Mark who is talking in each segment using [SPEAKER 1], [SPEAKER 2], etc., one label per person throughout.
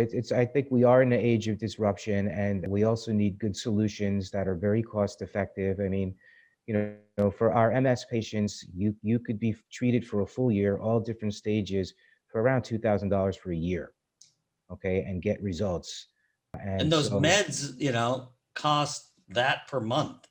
[SPEAKER 1] I think we are in an age of disruption, and we also need good solutions that are very cost effective. I mean, for our MS patients, you could be treated for a full year, all different stages, for around $2,000 for a year, okay, and get results.
[SPEAKER 2] And
[SPEAKER 1] And
[SPEAKER 2] those
[SPEAKER 1] so,
[SPEAKER 2] meds, cost that per month,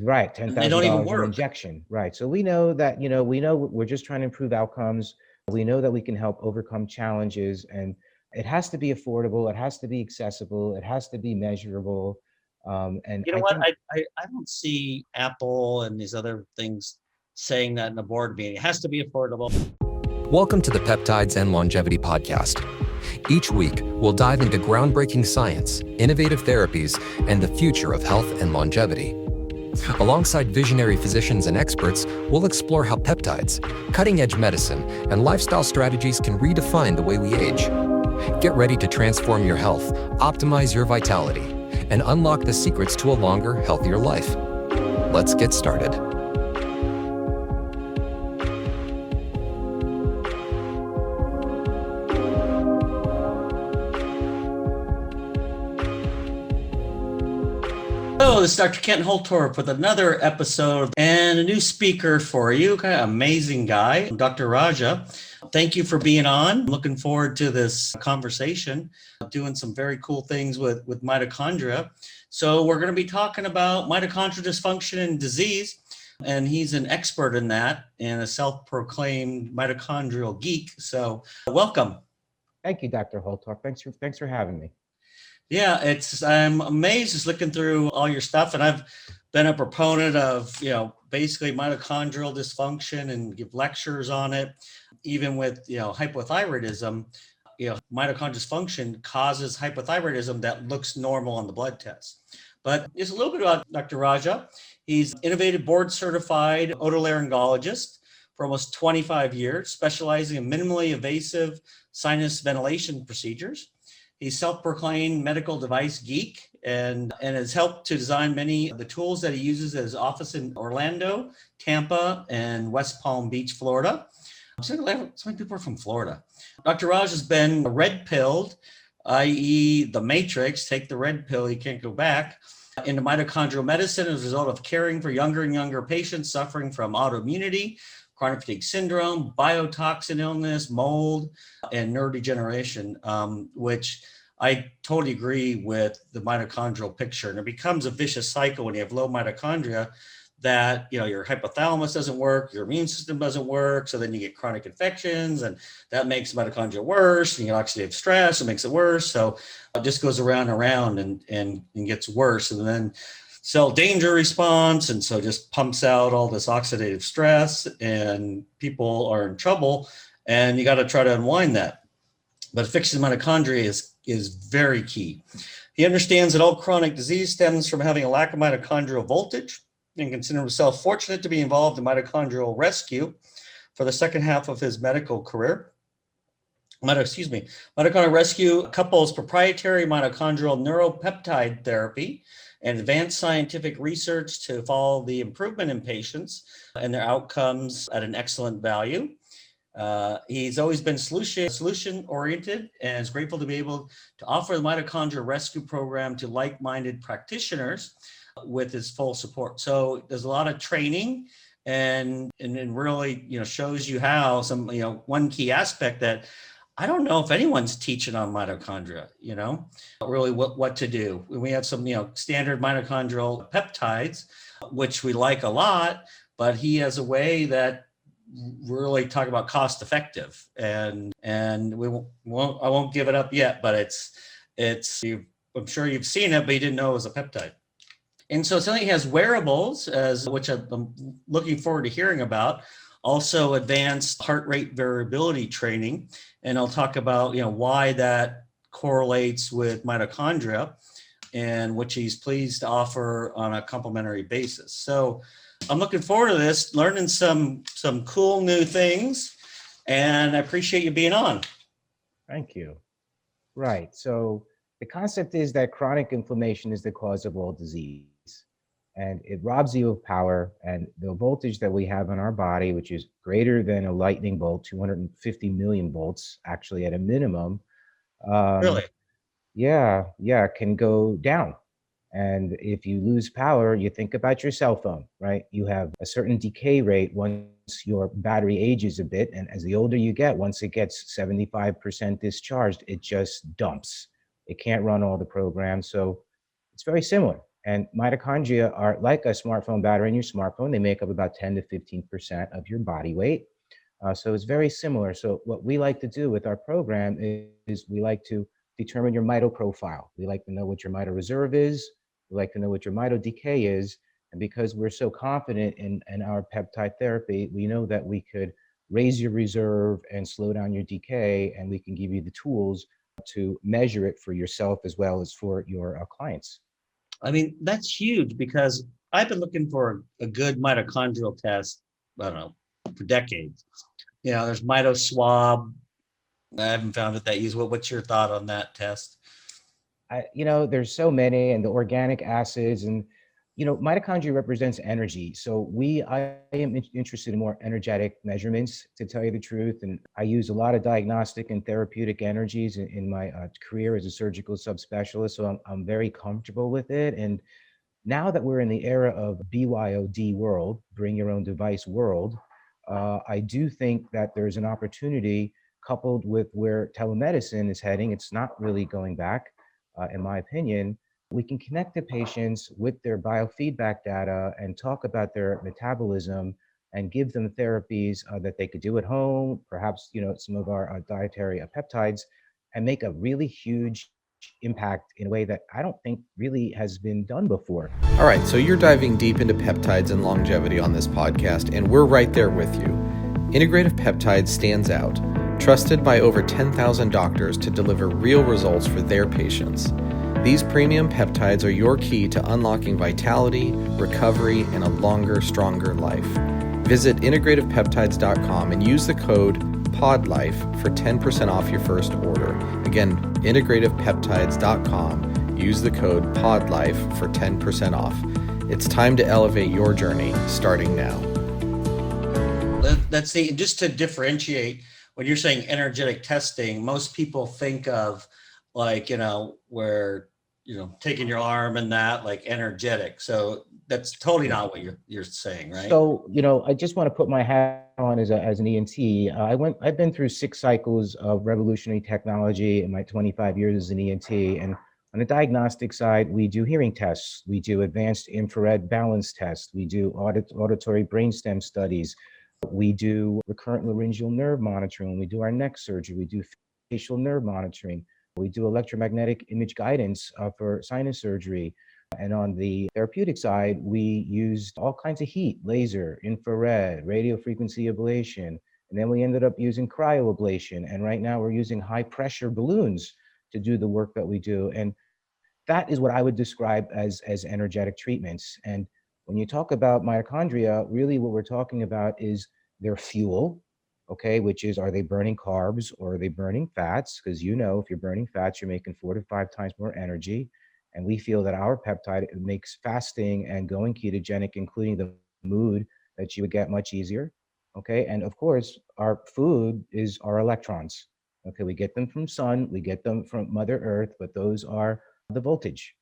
[SPEAKER 1] right, ten
[SPEAKER 2] and they
[SPEAKER 1] thousand
[SPEAKER 2] don't even
[SPEAKER 1] dollars an
[SPEAKER 2] work.
[SPEAKER 1] injection, right? So we know that, we know we're just trying to improve outcomes. We know that we can help overcome challenges, and it has to be affordable. It has to be accessible. It has to be measurable. And
[SPEAKER 2] You know
[SPEAKER 1] I
[SPEAKER 2] what?
[SPEAKER 1] think,
[SPEAKER 2] I don't see Apple and these other things saying that in a board meeting. It has to be affordable.
[SPEAKER 3] Welcome to the Peptides and Longevity podcast. Each week, we'll dive into groundbreaking science, innovative therapies, and the future of health and longevity. Alongside visionary physicians and experts, we'll explore how peptides, cutting-edge medicine, and lifestyle strategies can redefine the way we age. Get ready to transform your health, optimize your vitality, and unlock the secrets to a longer, healthier life. Let's get started.
[SPEAKER 2] Hello, this is Dr. Kent Holtorp with another episode and a new speaker for you. Kind of amazing guy, Dr. Raja. Thank you for being on. I'm looking forward to this conversation, doing some very cool things with mitochondria. So we're going to be talking about mitochondrial dysfunction and disease, and he's an expert in that and a self-proclaimed mitochondrial geek. So welcome.
[SPEAKER 1] thank you, Dr. Holtorp. Thanks for having me.
[SPEAKER 2] Yeah, I'm amazed just looking through all your stuff, and I've been a proponent of, basically mitochondrial dysfunction and give lectures on it. Even with, hypothyroidism, mitochondrial dysfunction causes hypothyroidism that looks normal on the blood test. But just a little bit about Dr. Raja. He's innovative board certified otolaryngologist for almost 25 years, specializing in minimally invasive sinus ventilation procedures. He's self-proclaimed medical device geek and has helped to design many of the tools that he uses at his office in Orlando, Tampa, and West Palm Beach, Florida. So many people are from Florida. Dr. Raj has been red-pilled, i.e. the Matrix, take the red pill, you can't go back, into mitochondrial medicine as a result of caring for younger and younger patients suffering from autoimmunity, chronic fatigue syndrome, biotoxin illness, mold, and neurodegeneration, which I totally agree with the mitochondrial picture. And it becomes a vicious cycle when you have low mitochondria that, your hypothalamus doesn't work, your immune system doesn't work. So then you get chronic infections and that makes mitochondria worse, and you get oxidative stress, it makes it worse. So it just goes around and around and gets worse. And then cell danger response, and so just pumps out all this oxidative stress, and people are in trouble, and you got to try to unwind that. But fixing mitochondria is very key. He understands that all chronic disease stems from having a lack of mitochondrial voltage, and considers himself fortunate to be involved in mitochondrial rescue for the second half of his medical career. Mitochondrial rescue couples proprietary mitochondrial neuropeptide therapy and advanced scientific research to follow the improvement in patients and their outcomes at an excellent value. He's always been solution-oriented and is grateful to be able to offer the mitochondrial rescue program to like-minded practitioners with his full support. So there's a lot of training and it really, shows you how one key aspect that I don't know if anyone's teaching on mitochondria, really what to do. We have some, standard mitochondrial peptides, which we like a lot, but he has a way that really talk about cost effective, and I won't give it up yet, but I'm sure you've seen it, but you didn't know it was a peptide. And so something he has wearables, which I'm looking forward to hearing about. Also advanced heart rate variability training. And I'll talk about, why that correlates with mitochondria, and which he's pleased to offer on a complementary basis. So I'm looking forward to this, learning some cool new things, and I appreciate you being on.
[SPEAKER 1] Thank you. Right. So the concept is that chronic inflammation is the cause of all disease, and it robs you of power, and the voltage that we have in our body, which is greater than a lightning bolt, 250 million volts, actually at a minimum.
[SPEAKER 2] Really?
[SPEAKER 1] yeah, can go down. And if you lose power, you think about your cell phone, right? You have a certain decay rate once your battery ages a bit. And as the older you get, once it gets 75% discharged, it just dumps. It can't run all the programs. So it's very similar. And mitochondria are like a smartphone battery in your smartphone. They make up about 10 to 15% of your body weight. So it's very similar. So what we like to do with our program is we like to determine your mito profile. We like to know what your mito reserve is. We like to know what your mito decay is. And because we're so confident in our peptide therapy, we know that we could raise your reserve and slow down your decay, and we can give you the tools to measure it for yourself as well as for your clients.
[SPEAKER 2] I mean, that's huge because I've been looking for a good mitochondrial test, I don't know, for decades. There's mitoswab. I haven't found it that easy. What's your thought on that test?
[SPEAKER 1] There's so many, and the organic acids, and mitochondria represents energy. So I am interested in more energetic measurements, to tell you the truth. And I use a lot of diagnostic and therapeutic energies in my career as a surgical subspecialist. So I'm very comfortable with it. And now that we're in the era of BYOD world, bring your own device world, I do think that there's an opportunity coupled with where telemedicine is heading. It's not really going back, in my opinion. We can connect the patients with their biofeedback data and talk about their metabolism and give them therapies that they could do at home, perhaps, some of our dietary peptides, and make a really huge impact in a way that I don't think really has been done before.
[SPEAKER 4] All right, so you're diving deep into peptides and longevity on this podcast, and we're right there with you. Integrative Peptides stands out, trusted by over 10,000 doctors to deliver real results for their patients. These premium peptides are your key to unlocking vitality, recovery, and a longer, stronger life. Visit integrativepeptides.com and use the code PODLIFE for 10% off your first order. Again, integrativepeptides.com. Use the code PODLIFE for 10% off. It's time to elevate your journey, starting now.
[SPEAKER 2] That's just to differentiate, when you're saying energetic testing, most people think of where, taking your arm and that, like energetic. So that's totally not what you're saying, right?
[SPEAKER 1] So, I just want to put my hat on as an ENT. I've been through 6 cycles of revolutionary technology in my 25 years as an ENT. And on the diagnostic side, we do hearing tests. We do advanced infrared balance tests. We do auditory brainstem studies. We do recurrent laryngeal nerve monitoring. We do our neck surgery. We do facial nerve monitoring. We do electromagnetic image guidance for sinus surgery. And on the therapeutic side, we used all kinds of heat, laser, infrared, radio frequency ablation. And then we ended up using cryoablation. And right now we're using high pressure balloons to do the work that we do. And that is what I would describe as energetic treatments. And when you talk about mitochondria, really what we're talking about is their fuel, okay, which is, are they burning carbs or are they burning fats? Because if you're burning fats, you're making 4 to 5 times more energy. And we feel that our peptide makes fasting and going ketogenic, including the mood, that you would get much easier. Okay. And of course, our food is our electrons. Okay. We get them from sun, we get them from Mother Earth, but those are the voltage.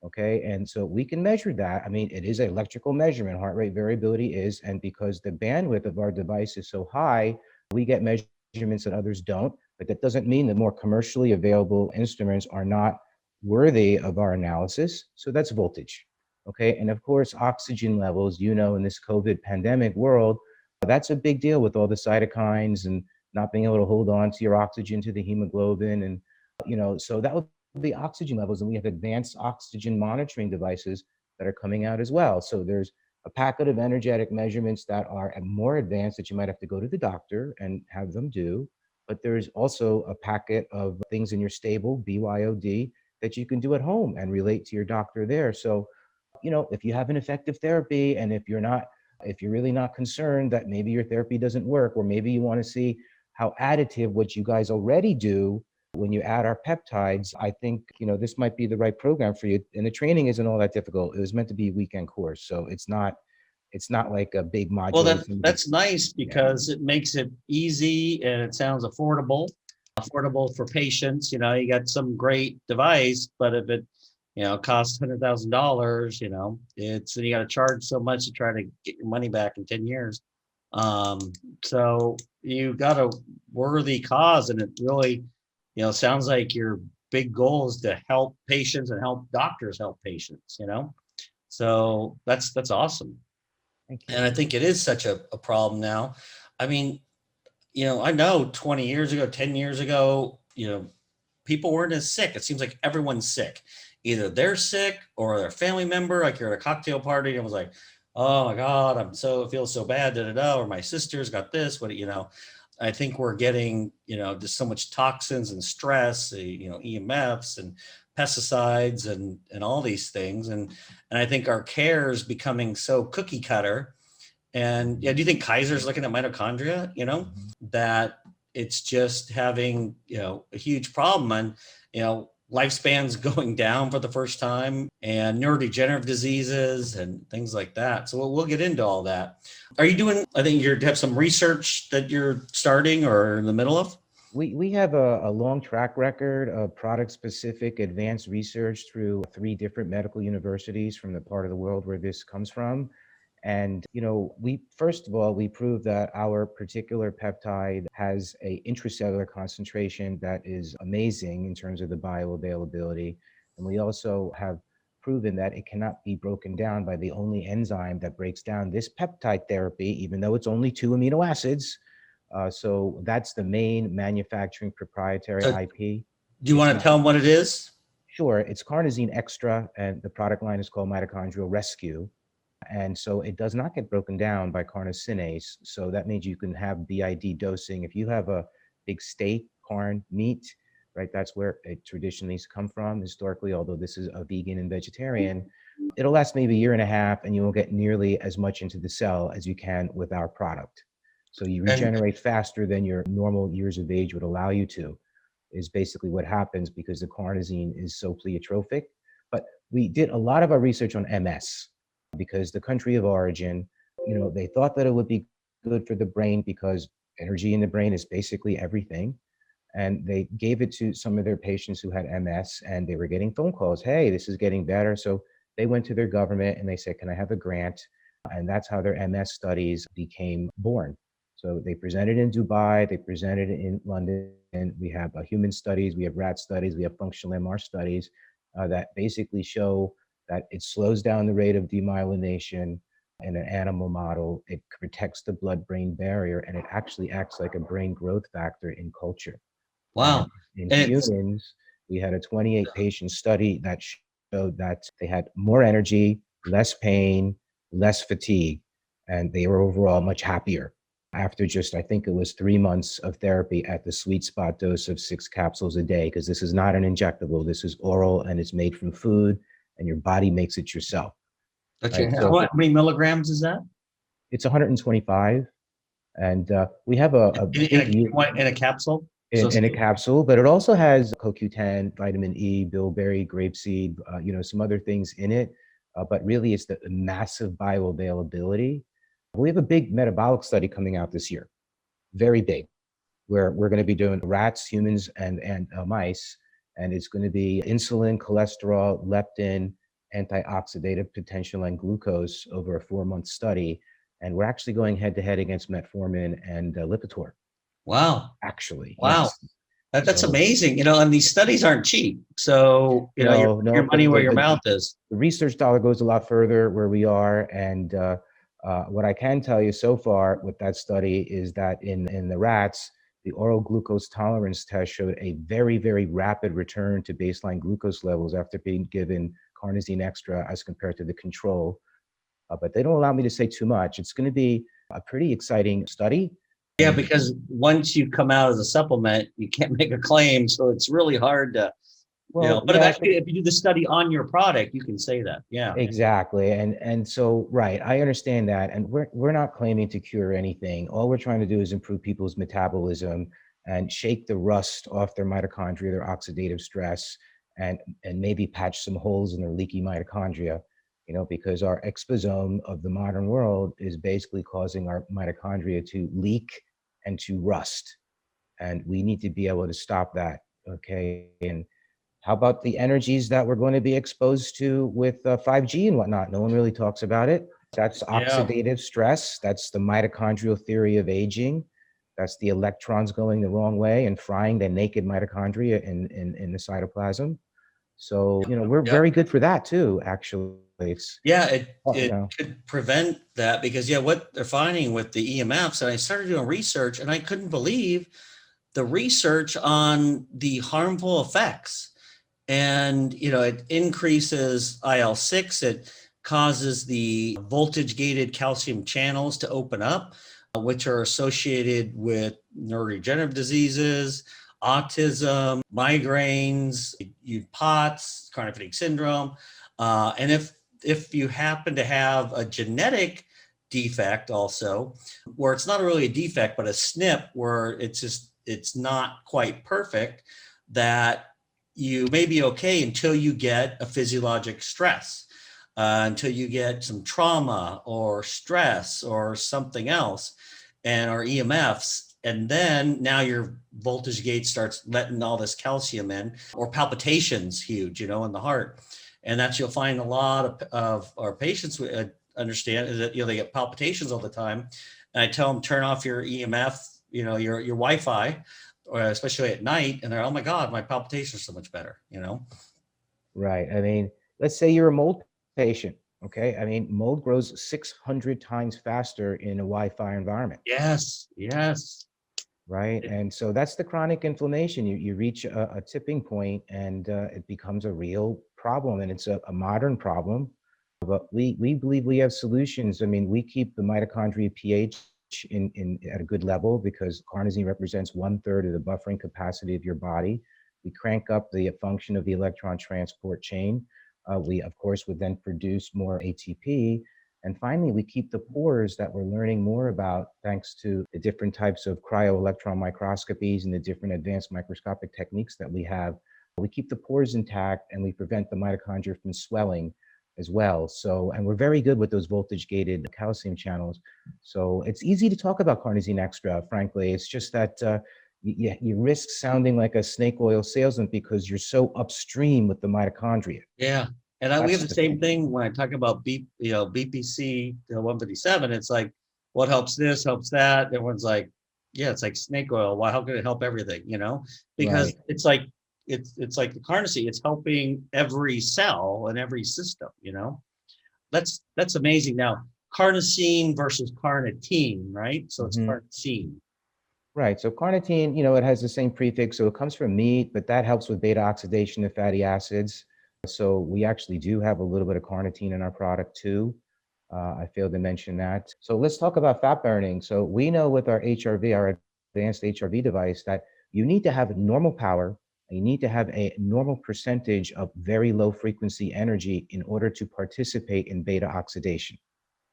[SPEAKER 1] Okay. And so we can measure that. I mean, it is an electrical measurement, heart rate variability is. And because the bandwidth of our device is so high, we get measurements that others don't. But that doesn't mean that more commercially available instruments are not worthy of our analysis. So that's voltage. Okay. And of course, oxygen levels, in this COVID pandemic world, that's a big deal with all the cytokines and not being able to hold on to your oxygen to the hemoglobin. And, so that would be oxygen levels. And we have advanced oxygen monitoring devices that are coming out as well. So there's a packet of energetic measurements that are more advanced that you might have to go to the doctor and have them do. But there's also a packet of things in your stable, BYOD, that you can do at home and relate to your doctor there. So, if you have an effective therapy and if you're really not concerned that maybe your therapy doesn't work, or maybe you want to see how additive what you guys already do when you add our peptides, I think, this might be the right program for you. And the training isn't all that difficult. It was meant to be a weekend course. So it's not like a big module.
[SPEAKER 2] Well, that's nice because it makes it easy and it sounds affordable. affordable for patients. You got some great device, but if it, costs $100,000, and you got to charge so much to try to get your money back in 10 years. So you got a worthy cause, and it really, sounds like your big goal is to help patients and help doctors help patients. So that's awesome.
[SPEAKER 1] Thank you.
[SPEAKER 2] And I think it is such a problem now. I mean, I know 20 years ago, 10 years ago, people weren't as sick. It seems like everyone's sick. Either they're sick or their family member, like you're at a cocktail party and it was like, oh my God, it feels so bad, or my sister's got this, I think we're getting, just so much toxins and stress, EMFs and pesticides and all these things. And I think our care is becoming so cookie cutter. And yeah, do you think Kaiser's looking at mitochondria, that it's just having, a huge problem, and, lifespans going down for the first time, and neurodegenerative diseases and things like that. So we'll get into all that. Are you doing, I think you have some research that you're starting or in the middle of?
[SPEAKER 1] We have a long track record of product-specific advanced research through 3 different medical universities from the part of the world where this comes from. And, first of all, we proved that our particular peptide has a intracellular concentration that is amazing in terms of the bioavailability. And we also have proven that it cannot be broken down by the only enzyme that breaks down this peptide therapy, even though it's only 2 amino acids. So that's the main manufacturing proprietary IP.
[SPEAKER 2] Do you want to tell them what it is?
[SPEAKER 1] Sure. It's carnosine extra, and the product line is called mitochondrial rescue. And so it does not get broken down by carnosinase. So that means you can have BID dosing. If you have a big steak, carn, meat, right, that's where it traditionally has come from historically, although this is a vegan and vegetarian, it'll last maybe a year and a half, and you won't get nearly as much into the cell as you can with our product. So you regenerate faster than your normal years of age would allow you to, is basically what happens because the carnosine is so pleiotropic. But we did a lot of our research on MS, because the country of origin, they thought that it would be good for the brain because energy in the brain is basically everything. And they gave it to some of their patients who had MS, and they were getting phone calls, hey, this is getting better. So they went to their government and they said, can I have a grant? And that's how their MS studies became born. So they presented in Dubai, they presented in London, and we have human studies, we have rat studies, we have functional MR studies that basically show that it slows down the rate of demyelination in an animal model. It protects the blood-brain barrier, and it actually acts like a brain growth factor in culture.
[SPEAKER 2] Wow.
[SPEAKER 1] And in humans, we had a 28-patient study that showed that they had more energy, less pain, less fatigue, and they were overall much happier after just, I think it was 3 months of therapy at the sweet spot dose of 6 capsules a day, because this is not an injectable. This is oral, and it's made from food, and your body makes it yourself.
[SPEAKER 2] Okay.
[SPEAKER 1] Right? So
[SPEAKER 2] how many milligrams is that?
[SPEAKER 1] it's 125, and we have
[SPEAKER 2] in a capsule.
[SPEAKER 1] In a capsule, but it also has CoQ10, vitamin E, bilberry, grapeseed, some other things in it. But really, it's the massive bioavailability. We have a big metabolic study coming out this year, very big, where we're going to be doing rats, humans, and mice. And it's going to be insulin, cholesterol, leptin, antioxidative potential, and glucose over a 4-month study. And we're actually going head to head against metformin and Lipitor.
[SPEAKER 2] Wow.
[SPEAKER 1] Actually.
[SPEAKER 2] Wow.
[SPEAKER 1] Yes.
[SPEAKER 2] That's amazing. And these studies aren't cheap. So, your money where your mouth is.
[SPEAKER 1] The research dollar goes a lot further where we are. And what I can tell you so far with that study is that in the rats, the oral glucose tolerance test showed a very, very rapid return to baseline glucose levels after being given carnosine extra as compared to the control. But they don't allow me to say too much. It's going to be a pretty exciting study.
[SPEAKER 2] Yeah, because once you come out as a supplement, you can't make a claim. So it's really hard to, but if you do the study on your product, you can say that. Yeah,
[SPEAKER 1] exactly. And so, right, I understand that. And we're not claiming to cure anything. All we're trying to do is improve people's metabolism and shake the rust off their mitochondria, their oxidative stress, and maybe patch some holes in their leaky mitochondria, because our exposome of the modern world is basically causing our mitochondria to leak and to rust. and we need to be able to stop that. Okay. And how about the energies that we're going to be exposed to with 5G and whatnot? No one really talks about it. That's
[SPEAKER 2] Yeah.
[SPEAKER 1] oxidative stress. That's the mitochondrial theory of aging. That's the electrons going the wrong way and frying the naked mitochondria in the cytoplasm. So, we're
[SPEAKER 2] Yep.
[SPEAKER 1] very good for that too, actually. It's,
[SPEAKER 2] Yeah, it
[SPEAKER 1] you
[SPEAKER 2] it
[SPEAKER 1] know,
[SPEAKER 2] could prevent that because what they're finding with the EMFs, and I started doing research and I couldn't believe the research on the harmful effects. And it increases IL-6, it causes the voltage gated calcium channels to open up, which are associated with neurodegenerative diseases, autism, migraines, POTS, chronic fatigue syndrome. And if you happen to have a genetic defect also, where it's not really a defect, but a SNP, where it's not quite perfect, that you may be okay until you get a physiologic stress, until you get some trauma or stress or something else, and our EMFs. And then now your voltage gate starts letting all this calcium in, or palpitations, huge, in the heart. And that's, you'll find a lot of our patients understand is that, they get palpitations all the time. And I tell them, turn off your EMF, your Wi-Fi, or especially at night, and they're, oh my God, my palpitations are so much better,
[SPEAKER 1] right. I mean, let's say you're a mold patient. Okay. I mean, mold grows 600 times faster in a Wi-Fi environment.
[SPEAKER 2] Yes, yes.
[SPEAKER 1] Right. And so that's the chronic inflammation. You reach a tipping point and it becomes a real problem. And it's a modern problem. But we believe we have solutions. I mean, we keep the mitochondria pH in at a good level because carnosine represents 1/3 of the buffering capacity of your body. We crank up the function of the electron transport chain. We, of course, would then produce more ATP. And finally, we keep the pores that we're learning more about thanks to the different types of cryo-electron microscopies and the different advanced microscopic techniques that we have. We keep the pores intact and we prevent the mitochondria from swelling as well. So, and we're very good with those voltage gated calcium channels. So it's easy to talk about carnosine extra, frankly. It's just that you risk sounding like a snake oil salesman because you're so upstream with the mitochondria.
[SPEAKER 2] Yeah. And we have
[SPEAKER 1] That's
[SPEAKER 2] the
[SPEAKER 1] the
[SPEAKER 2] same
[SPEAKER 1] thing.
[SPEAKER 2] thing when I talk about BPC 157. It's like, what helps this, helps that. Everyone's like, yeah, it's like snake oil. Why? How could it help everything? Because
[SPEAKER 1] Right.
[SPEAKER 2] it's like the carnosine. It's helping every cell and every system. That's amazing. Now, carnosine versus carnitine, right? So it's
[SPEAKER 1] Mhm.
[SPEAKER 2] carnosine.
[SPEAKER 1] Right. So carnitine, it has the same prefix. So it comes from meat, but that helps with beta oxidation of fatty acids. So we actually do have a little bit of carnitine in our product too. I failed to mention that. So let's talk about fat burning. So we know with our HRV, our advanced HRV device, that you need to have normal power and you need to have a normal percentage of very low frequency energy in order to participate in beta oxidation.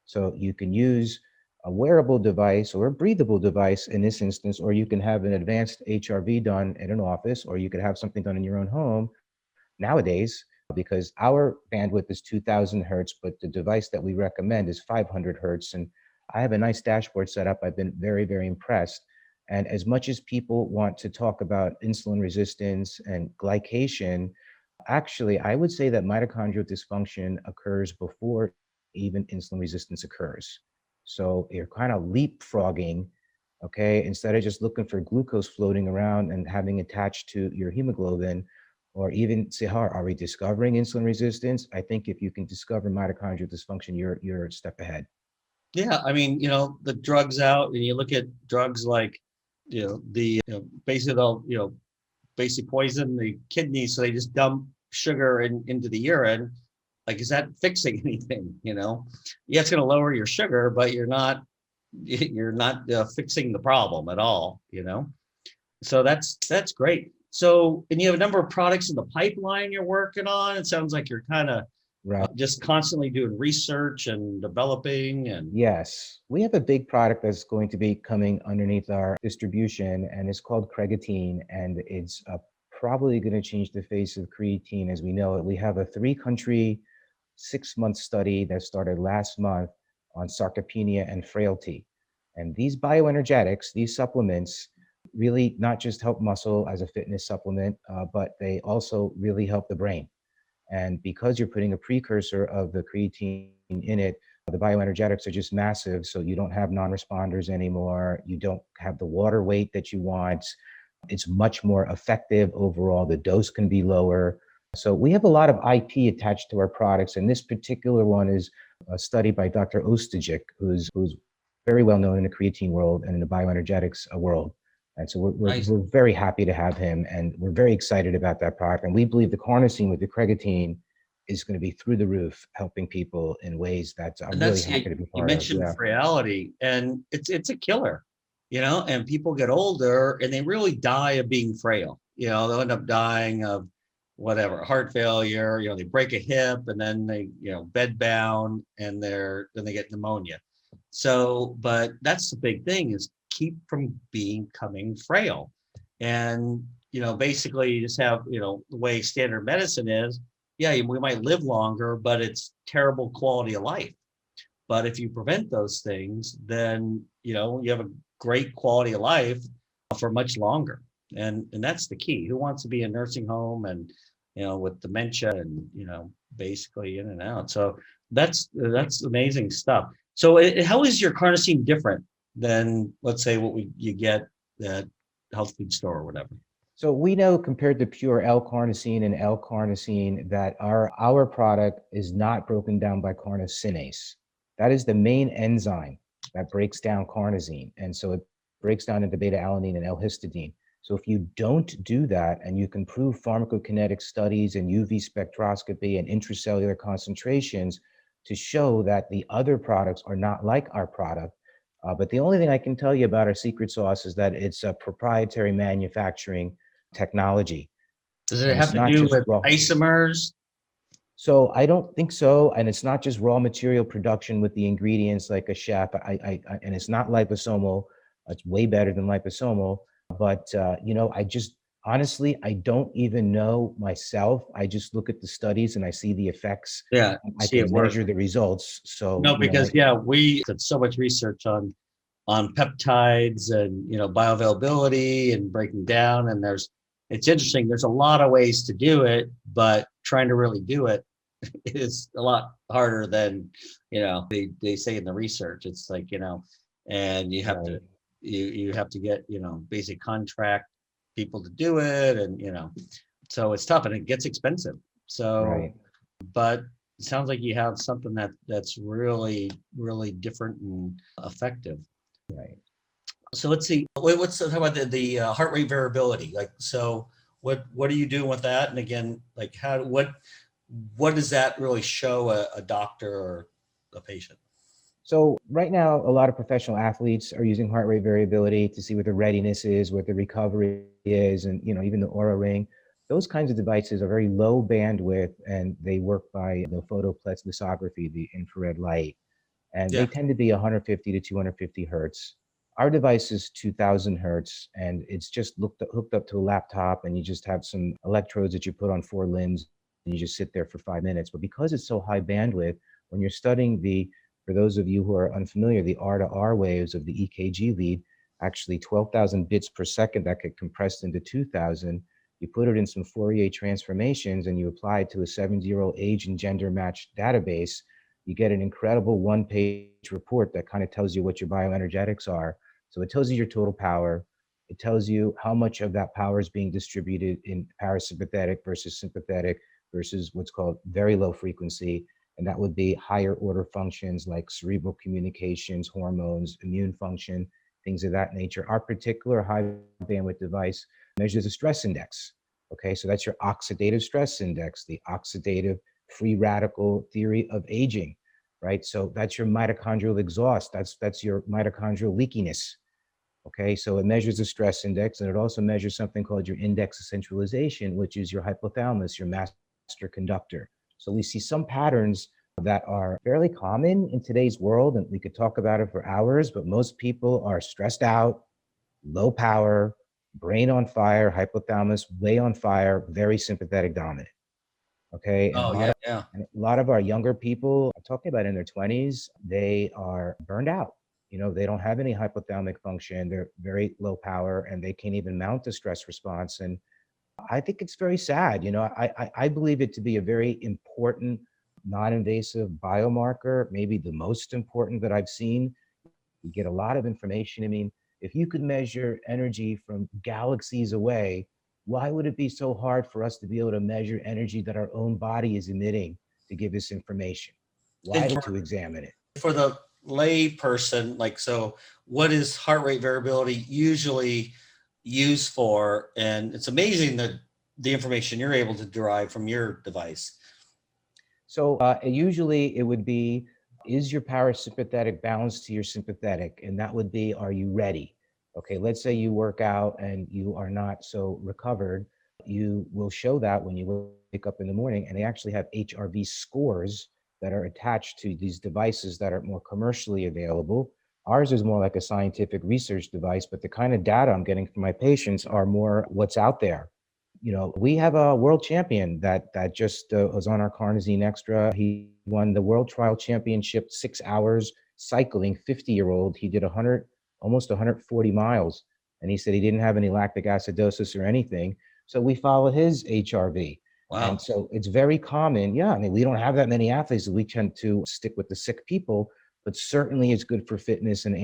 [SPEAKER 1] So you can use a wearable device or a breathable device in this instance, or you can have an advanced HRV done in an office, or you could have something done in your own home nowadays, because our bandwidth is 2000 hertz, but the device that we recommend is 500 hertz. And I have a nice dashboard set up. I've been very, very impressed. And as much as people want to talk about insulin resistance and glycation, actually, I would say that mitochondrial dysfunction occurs before even insulin resistance occurs. So you're kind of leapfrogging, okay? Instead of just looking for glucose floating around and having attached to your hemoglobin, or even say, are we discovering insulin resistance? I think if you can discover mitochondrial dysfunction, you're a step ahead.
[SPEAKER 2] Yeah, I mean, the drugs out, and you look at drugs like, basically they'll, basically poison the kidneys, so they just dump sugar into the urine. Like, is that fixing anything? Yeah, it's going to lower your sugar, but you're not fixing the problem at all. So that's great. So, and you have a number of products in the pipeline you're working on. It sounds like you're kind of
[SPEAKER 1] Right.
[SPEAKER 2] just constantly doing research and developing and.
[SPEAKER 1] Yes, we have a big product that's going to be coming underneath our distribution, and it's called creatine, and it's probably going to change the face of creatine as we know it. We have a 3-country, 6-month study that started last month on sarcopenia and frailty. And these bioenergetics, these supplements, really not just help muscle as a fitness supplement, but they also really help the brain. And because you're putting a precursor of the creatine in it, the bioenergetics are just massive. So you don't have non-responders anymore. You don't have the water weight that you want. It's much more effective overall. The dose can be lower. So we have a lot of IP attached to our products. And this particular one is a study by Dr. Ostajic, who's very well known in the creatine world and in the bioenergetics world. And so
[SPEAKER 2] Nice.
[SPEAKER 1] we're very happy to have him, and we're very excited about that product. And we believe the carnosine with the creatine is going to be through the roof, helping people in ways that I'm
[SPEAKER 2] And
[SPEAKER 1] really
[SPEAKER 2] that's,
[SPEAKER 1] happy to be
[SPEAKER 2] you
[SPEAKER 1] part of.
[SPEAKER 2] mentioned
[SPEAKER 1] Yeah.
[SPEAKER 2] frailty, and it's a killer, and people get older and they really die of being frail. They'll end up dying of whatever, heart failure, they break a hip and then they, bed bound, and then they get pneumonia. So, but that's the big thing, is keep from becoming frail. And, basically you just have, the way standard medicine is, yeah, we might live longer, but it's terrible quality of life. But if you prevent those things, then, you have a great quality of life for much longer. And that's the key. Who wants to be in a nursing home and, with dementia and, basically in and out. So that's amazing stuff. So how is your carnosine different than, let's say, what you get at health food store or whatever?
[SPEAKER 1] So we know, compared to pure L-carnosine and L-carnosine, that our product is not broken down by carnosinase. That is the main enzyme that breaks down carnosine. And so it breaks down into beta-alanine and L-histidine. So if you don't do that, and you can prove pharmacokinetic studies and UV spectroscopy and intracellular concentrations to show that the other products are not like our product, but the only thing I can tell you about our secret sauce is that it's a proprietary manufacturing technology.
[SPEAKER 2] Does it
[SPEAKER 1] And
[SPEAKER 2] have
[SPEAKER 1] it's
[SPEAKER 2] to
[SPEAKER 1] not
[SPEAKER 2] do
[SPEAKER 1] just
[SPEAKER 2] with
[SPEAKER 1] raw.
[SPEAKER 2] isomers?
[SPEAKER 1] So I don't think so. And it's not just raw material production with the ingredients like a chef. And it's not liposomal. It's way better than liposomal. But, I just, honestly, I don't even know myself. I just look at the studies and I see the effects.
[SPEAKER 2] Yeah,
[SPEAKER 1] I
[SPEAKER 2] see it
[SPEAKER 1] can
[SPEAKER 2] work.
[SPEAKER 1] measure the results. So,
[SPEAKER 2] No, because we did so much research on peptides and bioavailability and breaking down. And it's interesting. There's a lot of ways to do it, but trying to really do it is a lot harder than they say in the research. It's like and you have to
[SPEAKER 1] right,
[SPEAKER 2] you have to get basic contract people to do it, and so it's tough and it gets expensive. So,
[SPEAKER 1] right.
[SPEAKER 2] but it sounds like you have something that's really, really different and effective.
[SPEAKER 1] Right.
[SPEAKER 2] So let's see. What's talk about the heart rate variability? Like, so what are you doing with that? And again, like what does that really show a doctor or a patient?
[SPEAKER 1] So right now, a lot of professional athletes are using heart rate variability to see what the readiness is, what the recovery is, and even the Aura Ring. Those kinds of devices are very low bandwidth, and they work by the photoplethysmography, the infrared light, and they
[SPEAKER 2] Yeah.
[SPEAKER 1] tend to be 150 to 250 hertz. Our device is 2000 hertz, and it's just hooked up to a laptop, and you just have some electrodes that you put on 4 limbs, and you just sit there for 5 minutes. But because it's so high bandwidth, when you're studying for those of you who are unfamiliar, the R to R waves of the EKG lead, actually 12,000 bits per second that get compressed into 2,000. You put it in some Fourier transformations and you apply it to a 7-year-old age and gender matched database, you get an incredible one-page report that kind of tells you what your bioenergetics are. So it tells you your total power. It tells you how much of that power is being distributed in parasympathetic versus sympathetic versus what's called very low frequency. And that would be higher order functions like cerebral communications, hormones, immune function, things of that nature. Our particular high bandwidth device measures a stress index. Okay, so that's your oxidative stress index, the oxidative free radical theory of aging, right? So that's your mitochondrial exhaust. That's your mitochondrial leakiness. Okay, so it measures the stress index, and it also measures something called your index of centralization, which is your hypothalamus, your master conductor. So we see some patterns that are fairly common in today's world, and we could talk about it for hours, but most people are stressed out, low power, brain on fire, hypothalamus way on fire, very sympathetic dominant. Okay, and
[SPEAKER 2] Oh yeah, yeah.
[SPEAKER 1] a lot of our younger people, I'm talking about in their 20s, they are burned out. They don't have any hypothalamic function. They're very low power and they can't even mount a stress response. And I think it's very sad. I believe it to be a very important non-invasive biomarker, maybe the most important that I've seen. You get a lot of information. I mean, if you could measure energy from galaxies away, why would it be so hard for us to be able to measure energy that our own body is emitting to give us information? Why
[SPEAKER 2] And
[SPEAKER 1] to examine it?
[SPEAKER 2] for the lay person, like, so what is heart rate variability usually used for? And it's amazing that the information you're able to derive from your device.
[SPEAKER 1] So usually it would be, is your parasympathetic balanced to your sympathetic? And that would be, are you ready? Okay, let's say you work out and you are not so recovered. You will show that when you wake up in the morning, and they actually have HRV scores that are attached to these devices that are more commercially available. Ours is more like a scientific research device, but the kind of data I'm getting from my patients are more what's out there. We have a world champion that just was on our Carnosine Extra. He won the world trial championship, 6 hours cycling, 50-year-old. He did almost 140 miles. And he said he didn't have any lactic acidosis or anything. So we followed his HRV.
[SPEAKER 2] Wow.
[SPEAKER 1] And so it's very common. Yeah, I mean, we don't have that many athletes. We tend to stick with the sick people, but certainly it's good for fitness and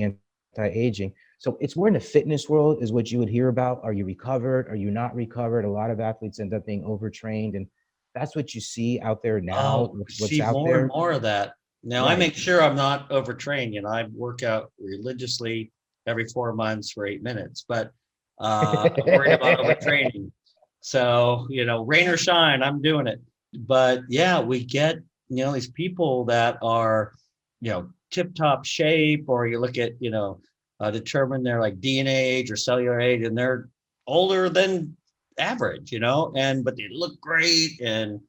[SPEAKER 1] anti-aging. So it's more in the fitness world is what you would hear about. Are you recovered? Are you not recovered? A lot of athletes end up being overtrained. And that's what you see out there now.
[SPEAKER 2] Oh,
[SPEAKER 1] What's
[SPEAKER 2] see
[SPEAKER 1] out
[SPEAKER 2] more
[SPEAKER 1] there.
[SPEAKER 2] and more of that. Now I
[SPEAKER 1] Right.
[SPEAKER 2] make sure I'm not overtrained. I work out religiously every 4 months for 8 minutes, but I'm worried about overtraining. So, rain or shine, I'm doing it. But yeah, we get, these people that are, tip top shape, or you look at, determine their like DNA age or cellular age, and they're older than average, but they look great and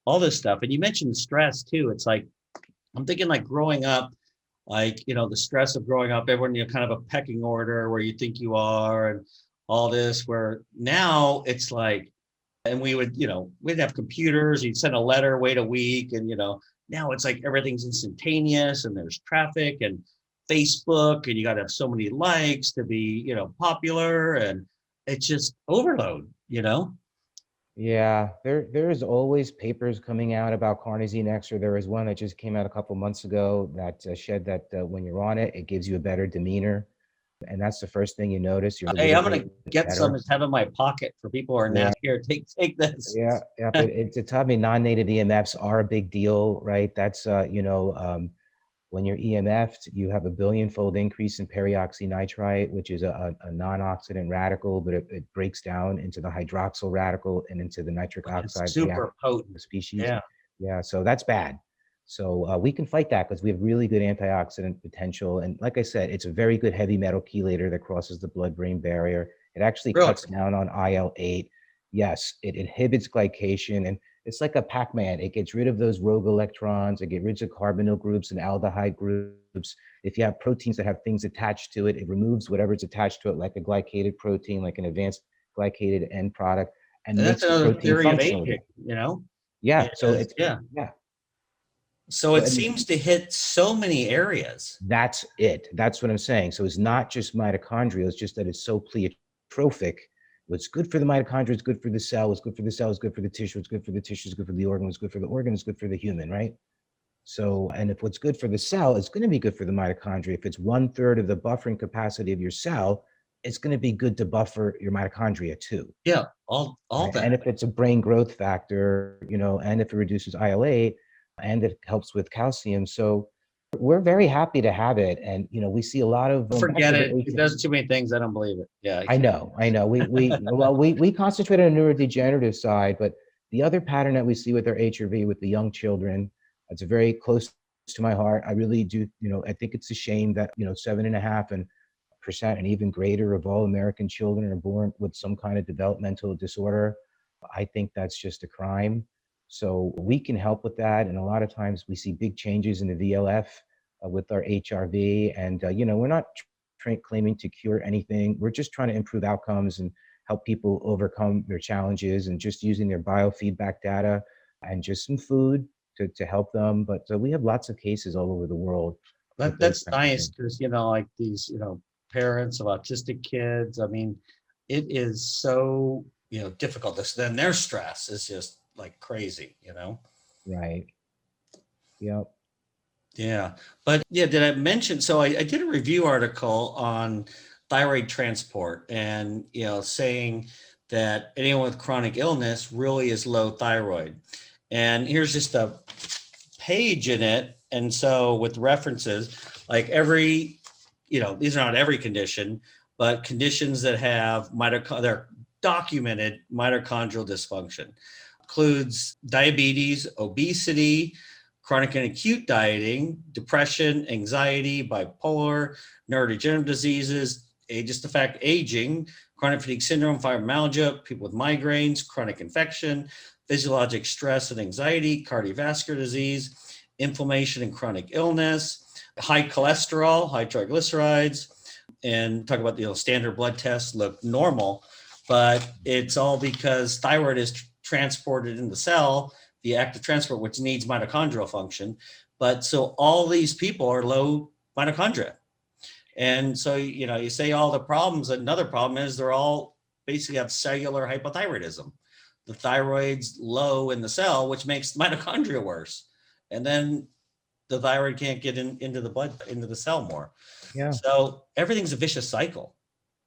[SPEAKER 2] all this stuff. And you mentioned stress too. It's like, I'm thinking like growing up, like, the stress of growing up, everyone, kind of a pecking order where you think you are and all this, where now it's like, and we'd have computers, you'd send a letter, wait a week. And, now it's like everything's instantaneous and there's traffic and Facebook, and you got to have so many likes to be, popular, and it's just overload.
[SPEAKER 1] Yeah, there is always papers coming out about Carnosine Extra. There is one that just came out a couple months ago that said that when you're on it, it gives you a better demeanor. And that's the first thing you notice. You're a
[SPEAKER 2] Hey, I'm
[SPEAKER 1] little
[SPEAKER 2] going to
[SPEAKER 1] bit
[SPEAKER 2] get some
[SPEAKER 1] better.
[SPEAKER 2] and have in my pocket for people who are
[SPEAKER 1] Yeah.
[SPEAKER 2] not here. Take this.
[SPEAKER 1] Yeah. But it's a tough. I mean, non-native EMFs are a big deal, right? That's when you're EMF'd, you have a billion-fold increase in peroxynitrite, which is a non-oxidant radical, but it breaks down into the hydroxyl radical and into the nitric oxide
[SPEAKER 2] It's super potent.
[SPEAKER 1] species.
[SPEAKER 2] Yeah.
[SPEAKER 1] Yeah, so that's bad. So we can fight that because we have really good antioxidant potential. And like I said, it's a very good heavy metal chelator that crosses the blood-brain barrier. It actually
[SPEAKER 2] Really?
[SPEAKER 1] cuts down on IL-8. Yes, it inhibits glycation, and it's like a Pac-Man. It gets rid of those rogue electrons. It gets rid of carbonyl groups and aldehyde groups. If you have proteins that have things attached to it, it removes whatever's attached to it, like a glycated protein, like an advanced glycated end product, and
[SPEAKER 2] And
[SPEAKER 1] makes
[SPEAKER 2] that's
[SPEAKER 1] the
[SPEAKER 2] another
[SPEAKER 1] protein
[SPEAKER 2] theory of
[SPEAKER 1] functional.
[SPEAKER 2] aging.
[SPEAKER 1] Yeah, so
[SPEAKER 2] Is-
[SPEAKER 1] it's
[SPEAKER 2] yeah.
[SPEAKER 1] yeah.
[SPEAKER 2] So it seems to hit so many areas.
[SPEAKER 1] That's it. That's what I'm saying. So it's not just mitochondria. It's just that it's so pleiotropic. What's good for the mitochondria is good for the cell. What's good for the cell is good for the tissue. What's good for the tissue is good for the organ. What's good for the organ is good for the human, right? So, and if what's good for the cell is going to be good for the mitochondria, if it's 1/3 of the buffering capacity of your cell, it's going to be good to buffer your mitochondria too.
[SPEAKER 2] Yeah, all
[SPEAKER 1] Right?
[SPEAKER 2] that.
[SPEAKER 1] And if it's a brain growth factor, and if it reduces IL-8 and it helps with calcium. So we're very happy to have it. And, we see a lot of
[SPEAKER 2] Forget it. It does too many things. I don't believe it. Yeah.
[SPEAKER 1] I know. We concentrate on the neurodegenerative side, but the other pattern that we see with our HRV with the young children, it's very close to my heart. I really do, I think it's a shame that, 7.5% and even greater of all American children are born with some kind of developmental disorder. I think that's just a crime. So we can help with that. And a lot of times we see big changes in the VLF with our HRV. And, we're not claiming to cure anything. We're just trying to improve outcomes and help people overcome their challenges, and just using their biofeedback data and just some food to help them. But we have lots of cases all over the world with those
[SPEAKER 2] That's
[SPEAKER 1] kinds of
[SPEAKER 2] nice
[SPEAKER 1] things.
[SPEAKER 2] because, like these, parents of autistic kids, I mean, it is so, difficult. Then their stress is just like crazy.
[SPEAKER 1] Right. Yep.
[SPEAKER 2] Yeah. But yeah, did I mention? So I did a review article on thyroid transport and, saying that anyone with chronic illness really is low thyroid. And here's just a page in it. And so with references, like these are not every condition, but conditions that have they're documented mitochondrial dysfunction includes diabetes, obesity, chronic and acute dieting, depression, anxiety, bipolar, neurodegenerative diseases, just the fact aging, chronic fatigue syndrome, fibromyalgia, people with migraines, chronic infection, physiologic stress and anxiety, cardiovascular disease, inflammation and chronic illness, high cholesterol, high triglycerides, and talk about standard blood tests look normal, but it's all because thyroid is transported in the cell via active transport, which needs mitochondrial function. But so all these people are low mitochondria. And so, you say all the problems. Another problem is they're all basically have cellular hypothyroidism. The thyroid's low in the cell, which makes mitochondria worse. And then the thyroid can't get into the blood, into the cell more.
[SPEAKER 1] Yeah.
[SPEAKER 2] So everything's a vicious cycle.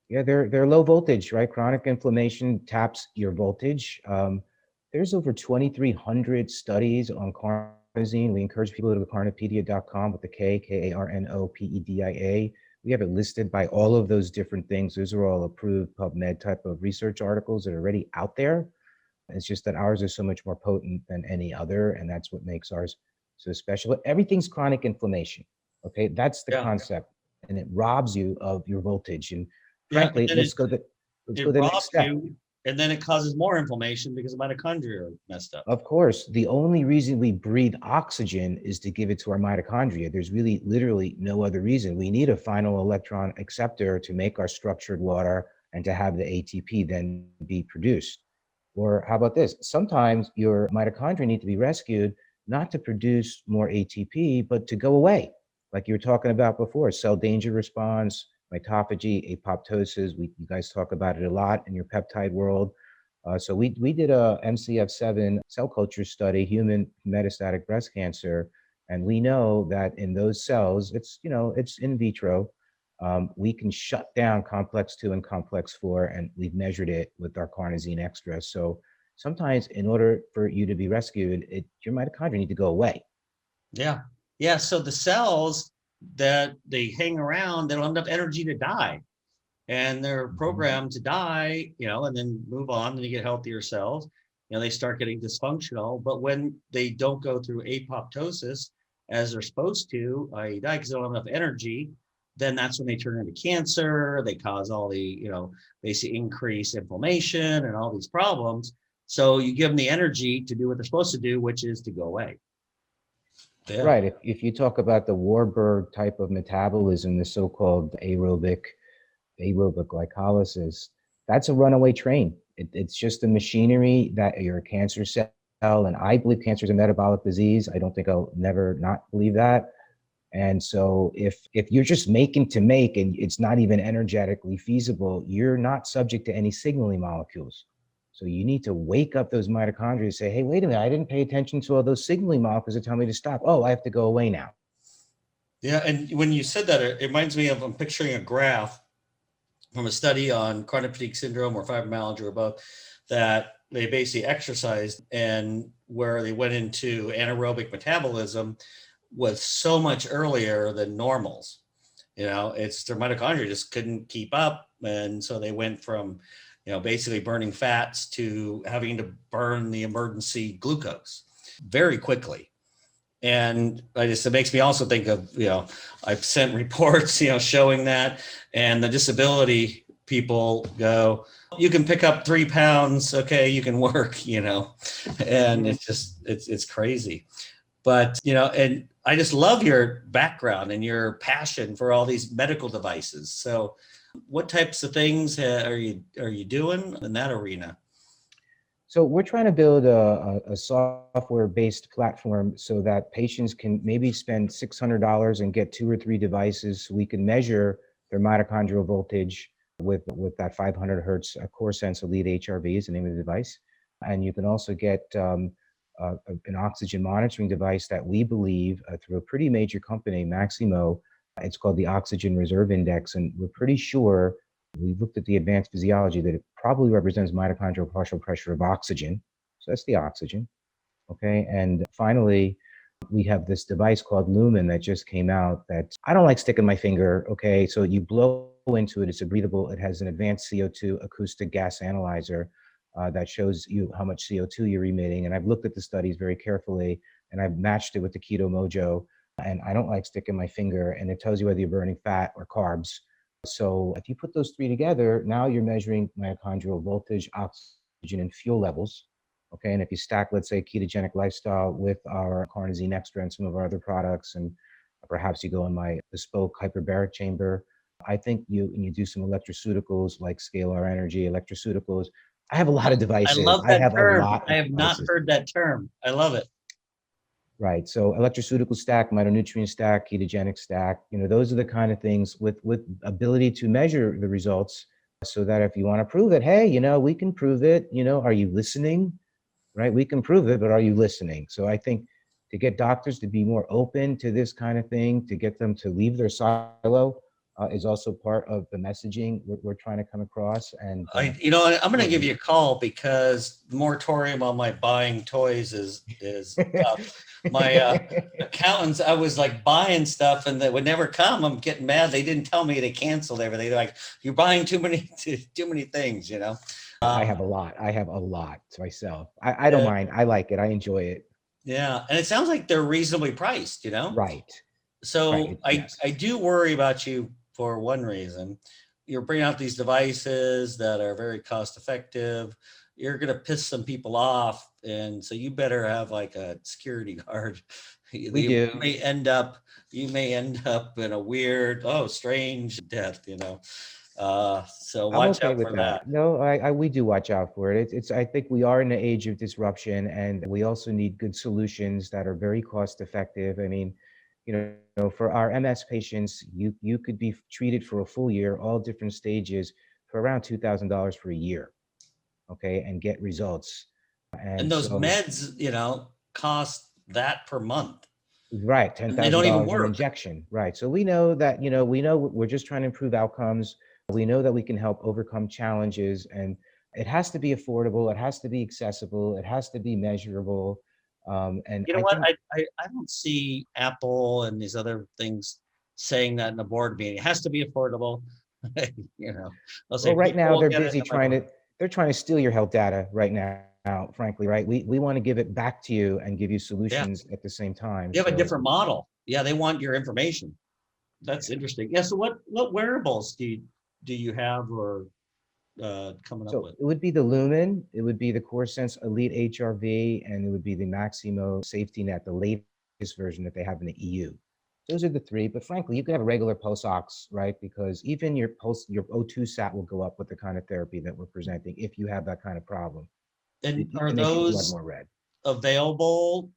[SPEAKER 1] Yeah, they're low voltage, right? Chronic inflammation taps your voltage. There's over 2,300 studies on carnosine. We encourage people to go to carnopedia.com with the Karnopedia. We have it listed by all of those different things. Those are all approved PubMed type of research articles that are already out there. It's just that ours is so much more potent than any other, and that's what makes ours so special. But everything's chronic inflammation. Okay, that's the
[SPEAKER 2] Yeah.
[SPEAKER 1] concept, and it robs you of your voltage. And
[SPEAKER 2] Yeah.
[SPEAKER 1] frankly,
[SPEAKER 2] And
[SPEAKER 1] let's go the next
[SPEAKER 2] robs
[SPEAKER 1] step.
[SPEAKER 2] you, and then it causes more inflammation because the mitochondria are messed up.
[SPEAKER 1] Of course, the only reason we breathe oxygen is to give it to our mitochondria. There's really literally no other reason. We need a final electron acceptor to make our structured water and to have the ATP then be produced. Or how about this? Sometimes your mitochondria need to be rescued, not to produce more ATP, but to go away. Like you were talking about before, cell danger response, mitophagy, apoptosis. You guys talk about it a lot in your peptide world. So we did a MCF7 cell culture study, human metastatic breast cancer, and we know that in those cells, it's in vitro. We can shut down complex 2 and complex 4, and we've measured it with our carnosine extra. So sometimes in order for you to be rescued, your mitochondria need to go away.
[SPEAKER 2] Yeah. Yeah. So the cells that they hang around, they don't have enough energy to die. And they're programmed to die, and then move on, and you get healthier cells. They start getting dysfunctional. But when they don't go through apoptosis as they're supposed to, i.e. die because they don't have enough energy, then that's when they turn into cancer. They cause all the, basically increased inflammation and all these problems. So you give them the energy to do what they're supposed to do, which is to go away. Yeah.
[SPEAKER 1] Right. If you talk about the Warburg type of metabolism, the so-called aerobic glycolysis, that's a runaway train. It's just the machinery that your cancer cell, and I believe cancer is a metabolic disease. I don't think I'll never not believe that. And so if you're just making to make and it's not even energetically feasible, you're not subject to any signaling molecules. So you need to wake up those mitochondria and say, hey, wait a minute, I didn't pay attention to all those signaling molecules that tell me to stop. Oh, I have to go away now.
[SPEAKER 2] Yeah. And when you said that, it reminds me of, I'm picturing a graph from a study on chronic fatigue syndrome or fibromyalgia or both, that they basically exercised and where they went into anaerobic metabolism was so much earlier than normals. It's their mitochondria just couldn't keep up. And so they went from, basically burning fats to having to burn the emergency glucose very quickly. And it makes me also think of, I've sent reports, showing that, and the disability people go, you can pick up 3 pounds. Okay. You can work, and it's just, it's crazy. But, and I just love your background and your passion for all these medical devices. So what types of things are you doing in that arena?
[SPEAKER 1] So we're trying to build a software-based platform so that patients can maybe spend $600 and get 2 or 3 devices so we can measure their mitochondrial voltage with that 500 hertz core sense elite HRV is the name of the device. And you can also get an oxygen monitoring device that we believe through a pretty major company, Maximo. It's called the Oxygen Reserve Index. And we're pretty sure we've looked at the advanced physiology that it probably represents mitochondrial partial pressure of oxygen. So that's the oxygen. Okay. And finally, we have this device called Lumen that just came out that I don't like sticking my finger. Okay. So you blow into it, it's a breathable, it has an advanced CO2 acoustic gas analyzer that shows you how much CO2 you're emitting. And I've looked at the studies very carefully and I've matched it with the Keto Mojo. And I don't like sticking my finger, and it tells you whether you're burning fat or carbs. So if you put those three together, now you're measuring mitochondrial voltage, oxygen, and fuel levels. Okay, and if you stack, let's say, ketogenic lifestyle with our carnosine extra and some of our other products, and perhaps you go in my bespoke hyperbaric chamber, I think you do some electroceuticals like scalar energy, electroceuticals. I have a lot of
[SPEAKER 2] I
[SPEAKER 1] devices.
[SPEAKER 2] love
[SPEAKER 1] I
[SPEAKER 2] that
[SPEAKER 1] have a
[SPEAKER 2] term.
[SPEAKER 1] lot
[SPEAKER 2] I
[SPEAKER 1] of
[SPEAKER 2] have not
[SPEAKER 1] devices.
[SPEAKER 2] heard that term. I love it.
[SPEAKER 1] Right. So electroceutical stack, mitonutrient stack, ketogenic stack, those are the kind of things with ability to measure the results so that if you want to prove it, hey, we can prove it, are you listening? Right? We can prove it, but are you listening? So I think to get doctors to be more open to this kind of thing, to get them to leave their silo is also part of the messaging we're trying to come across. And
[SPEAKER 2] I'm going to give you a call because the moratorium on my buying toys is tough. My accountants, I was like buying stuff and they would never come. I'm getting mad. They didn't tell me they canceled everything. They're like, you're buying too many things,
[SPEAKER 1] I have a lot. I have a lot myself. I don't mind. I like it. I enjoy it.
[SPEAKER 2] Yeah. And it sounds like they're reasonably priced,
[SPEAKER 1] Right.
[SPEAKER 2] So
[SPEAKER 1] Right.
[SPEAKER 2] I,
[SPEAKER 1] Yes.
[SPEAKER 2] I do worry about you for one reason. You're bringing out these devices that are very cost effective. You're going to piss some people off. And so you better have like a security guard.
[SPEAKER 1] We do.
[SPEAKER 2] You may end up in a weird, strange death, So
[SPEAKER 1] I'm
[SPEAKER 2] watch
[SPEAKER 1] okay
[SPEAKER 2] out
[SPEAKER 1] with
[SPEAKER 2] for that.
[SPEAKER 1] that. No, we do watch out for it. I think we are in an age of disruption, and we also need good solutions that are very cost effective. I mean, for our MS patients, you could be treated for a full year, all different stages, for around $2,000 for a year, okay, and get results.
[SPEAKER 2] And
[SPEAKER 1] And
[SPEAKER 2] those
[SPEAKER 1] so,
[SPEAKER 2] meds, cost that per month.
[SPEAKER 1] right, ten
[SPEAKER 2] And they
[SPEAKER 1] thousand
[SPEAKER 2] don't even
[SPEAKER 1] dollars an
[SPEAKER 2] work.
[SPEAKER 1] injection, right? So we know that we know we're just trying to improve outcomes. We know that we can help overcome challenges, and it has to be affordable. It has to be accessible. It has to be measurable. And
[SPEAKER 2] You know
[SPEAKER 1] I
[SPEAKER 2] what?
[SPEAKER 1] think
[SPEAKER 2] I don't see Apple and these other things saying that in a board meeting. It has to be affordable. They'll say
[SPEAKER 1] well, right
[SPEAKER 2] people
[SPEAKER 1] now
[SPEAKER 2] will
[SPEAKER 1] they're
[SPEAKER 2] get it
[SPEAKER 1] busy
[SPEAKER 2] no matter what.
[SPEAKER 1] they're trying to steal your health data right now. Frankly, right? We want to give it back to you and give you
[SPEAKER 2] Yeah,
[SPEAKER 1] solutions at the same time.
[SPEAKER 2] you have a
[SPEAKER 1] So
[SPEAKER 2] different model. Yeah, they want your information. That's interesting. Yeah. So what wearables do you have or coming up
[SPEAKER 1] So
[SPEAKER 2] with?
[SPEAKER 1] it would be the Lumen, it would be the CoreSense Elite HRV, and it would be the Maximo Safety Net, the latest version that they have in the EU. Those are the three, but frankly, you could have a regular pulse ox, right? Because even your O2 sat will go up with the kind of therapy that we're presenting if you have that kind of problem.
[SPEAKER 2] And
[SPEAKER 1] You
[SPEAKER 2] are
[SPEAKER 1] can make your blood
[SPEAKER 2] those
[SPEAKER 1] more red.
[SPEAKER 2] available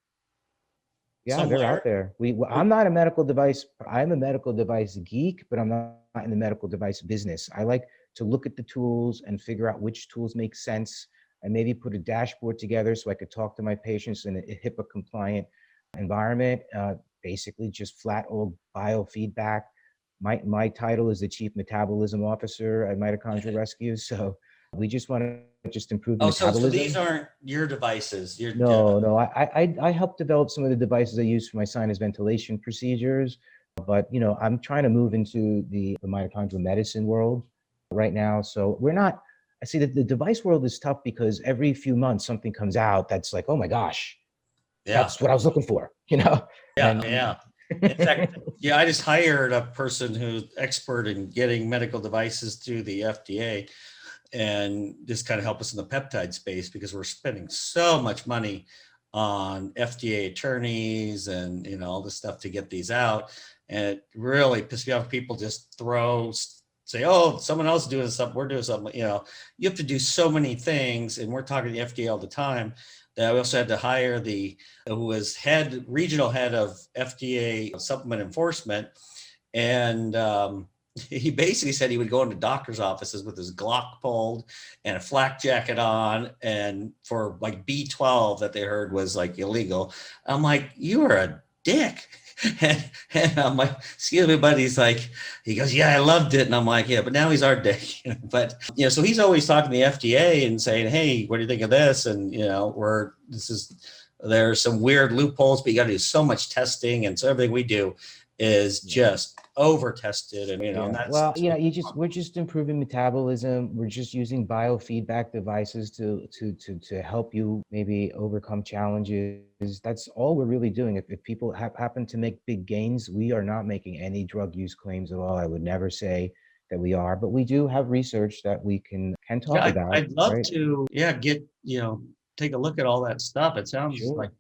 [SPEAKER 1] Yeah, they're
[SPEAKER 2] somewhere?
[SPEAKER 1] out there. I'm not a medical device. I'm a medical device geek, but I'm not in the medical device business. I like to look at the tools and figure out which tools make sense and maybe put a dashboard together so I could talk to my patients in a HIPAA compliant environment. Basically, just flat old biofeedback. My title is the Chief Metabolism Officer at Mitochondrial Rescue. So we just want to just improve
[SPEAKER 2] Oh, so these
[SPEAKER 1] metabolism.
[SPEAKER 2] aren't your devices.
[SPEAKER 1] No. I helped develop some of the devices I use for my sinus ventilation procedures, but I'm trying to move into the mitochondrial medicine world right now. So we're not. I see that the device world is tough because every few months something comes out that's like, oh my gosh,
[SPEAKER 2] Yeah.
[SPEAKER 1] that's what I was looking for,
[SPEAKER 2] Yeah.
[SPEAKER 1] And
[SPEAKER 2] Yeah. In fact, yeah, I just hired a person who's expert in getting medical devices through the FDA and just kind of help us in the peptide space because we're spending so much money on FDA attorneys and all this stuff to get these out. And it really pisses me off. People just throw say, oh, someone else is doing something, we're doing something. You have to do so many things, and we're talking to the FDA all the time. That we also had to hire who was regional head of FDA supplement enforcement, and he basically said he would go into doctors' offices with his Glock pulled and a flak jacket on, and for like B12 that they heard was like illegal. I'm like, you are a dick. And I'm like, excuse me, but he goes, yeah, I loved it. And I'm like, yeah, but now he's our dick. But, so he's always talking to the FDA and saying, hey, what do you think of this? And, there's some weird loopholes, but you got to do so much testing. And so everything we do is just over tested. And, and that's,
[SPEAKER 1] we're just improving metabolism. We're just using biofeedback devices to help you maybe overcome challenges. That's all we're really doing. If people happen to make big gains, we are not making any drug use claims at all. I would never say that we are, but we do have research that we can talk about.
[SPEAKER 2] I'd love
[SPEAKER 1] right?
[SPEAKER 2] to, get, take a look at all that stuff. It sounds
[SPEAKER 1] Sure.
[SPEAKER 2] like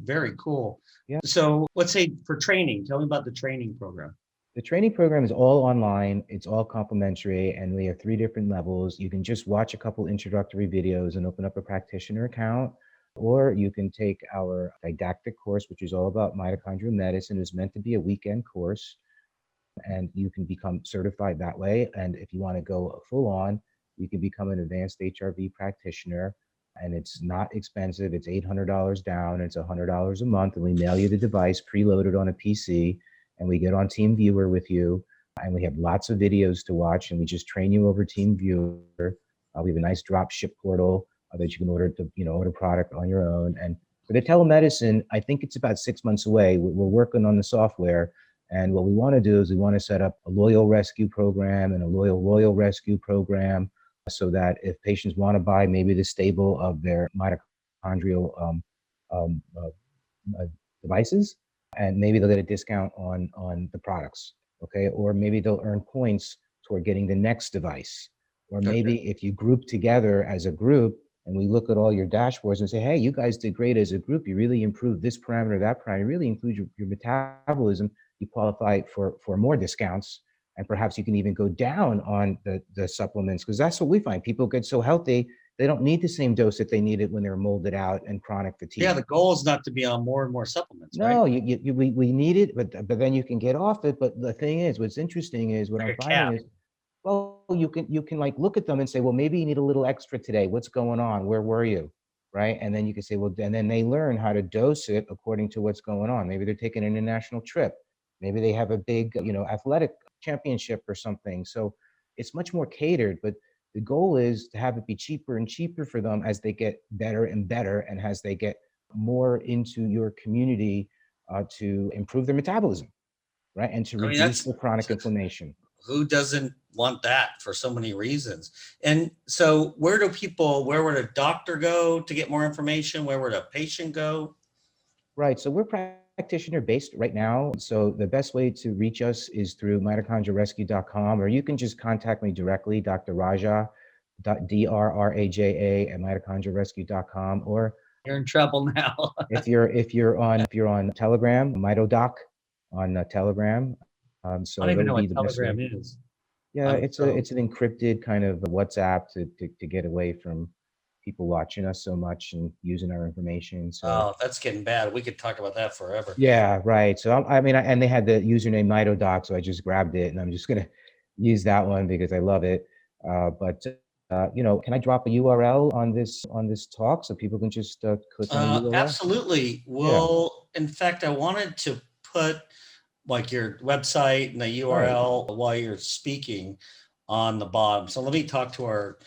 [SPEAKER 2] very cool.
[SPEAKER 1] Yeah.
[SPEAKER 2] So let's say for training, tell me about the training program.
[SPEAKER 1] The training program is all online. It's all complimentary, and we have 3 different levels. You can just watch a couple introductory videos and open up a practitioner account, or you can take our didactic course, which is all about mitochondrial medicine. It's meant to be a weekend course, and you can become certified that way. And if you want to go full on, you can become an advanced HRV practitioner, and it's not expensive. It's $800 down. It's $100 a month, and we mail you the device preloaded on a PC. And we get on Team Viewer with you, and we have lots of videos to watch, and we just train you over Team Viewer. We have a nice drop ship portal that you can order product on your own. And for the telemedicine, I think it's about 6 months away. We're working on the software, and what we want to do is we want to set up a loyal rescue program and a loyal royal rescue program, so that if patients want to buy maybe the stable of their mitochondrial devices, and maybe they'll get a discount on the products, okay? Or maybe they'll earn points toward getting the next device. Or maybe if you group together as a group and we look at all your dashboards and say, hey, you guys did great as a group, you really improved this parameter, that parameter, you really include your metabolism, you qualify for more discounts. And perhaps you can even go down on the supplements, because that's what we find. People get so healthy, they don't need the same dose that they needed when they were molded out and chronic fatigue.
[SPEAKER 2] Yeah, the goal is not to be on more and more supplements,
[SPEAKER 1] no,
[SPEAKER 2] right?
[SPEAKER 1] we need it, but then you can get off it. But the thing is, what's interesting is what I'm finding is, well, you can like look at them and say, well, maybe you need a little extra today. What's going on? Where were you? Right? And then you can say, well, and then they learn how to dose it according to what's going on. Maybe they're taking an international trip. Maybe they have a big, athletic championship or something. So it's much more catered, but the goal is to have it be cheaper and cheaper for them as they get better and better, and as they get more into your community to improve their metabolism, right? And to reduce the chronic inflammation.
[SPEAKER 2] Who doesn't want that for so many reasons? And so where would a doctor go to get more information? Where would a patient go?
[SPEAKER 1] Right, so we're practitioner based right now. So the best way to reach us is through mitochondrialrescue.com, or you can just contact me directly, Dr. Raja, DRRAJA at mitochondrialrescue.com, or
[SPEAKER 2] you're in trouble now.
[SPEAKER 1] if you're on Telegram, MitoDoc on Telegram. So
[SPEAKER 2] I don't even know
[SPEAKER 1] be
[SPEAKER 2] what
[SPEAKER 1] the
[SPEAKER 2] Telegram
[SPEAKER 1] best way.
[SPEAKER 2] is.
[SPEAKER 1] Yeah, it's an encrypted kind of WhatsApp to get away from people watching us so much and using our information. So
[SPEAKER 2] that's getting bad. We could talk about that forever.
[SPEAKER 1] Yeah, right. So and they had the username MitoDoc, so I just grabbed it, and I'm just gonna use that one because I love it. But can I drop a URL on this talk so people can just click on the URL?
[SPEAKER 2] Absolutely. Well, in fact, I wanted to put like your website and the URL while you're speaking on the bottom. So let me talk to our.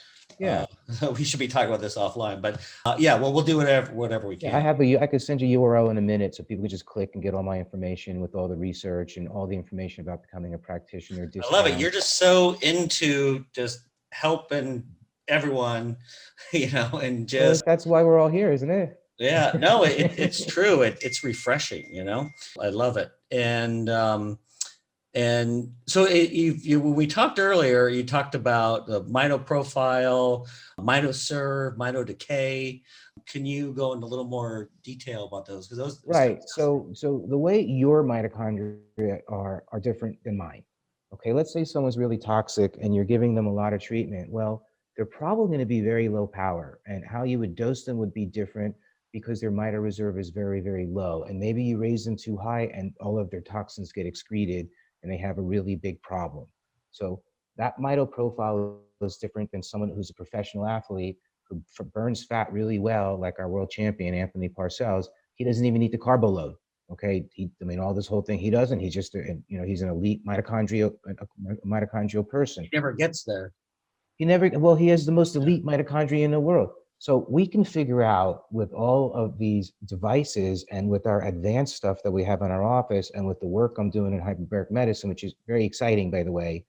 [SPEAKER 2] We should be talking about this offline, but we'll do whatever we can.
[SPEAKER 1] Yeah, I could send you a URL in a minute so people can just click and get all my information with all the research and all the information about becoming a practitioner.
[SPEAKER 2] I love it. You're just so into just helping everyone, and just.
[SPEAKER 1] Well, that's why we're all here, isn't it?
[SPEAKER 2] Yeah, no, it's true. It's refreshing, I love it. And so when we talked earlier, you talked about the mito profile, mitoserve, mitodecay. Can you go into a little more detail about those? Because those
[SPEAKER 1] right. So the way your mitochondria are different than mine. Okay, let's say someone's really toxic and you're giving them a lot of treatment. Well, they're probably going to be very low power, and how you would dose them would be different because their mito reserve is very, very low. And maybe you raise them too high and all of their toxins get excreted and they have a really big problem. So that mito profile is different than someone who's a professional athlete who burns fat really well, like our world champion, Anthony Parcells. He doesn't even need the carbo load. Okay, I mean, all this whole thing he doesn't. He's just, he's an elite mitochondrial person.
[SPEAKER 2] He never gets there.
[SPEAKER 1] Well, he has the most elite mitochondria in the world. So we can figure out with all of these devices and with our advanced stuff that we have in our office and with the work I'm doing in hyperbaric medicine, which is very exciting, by the way,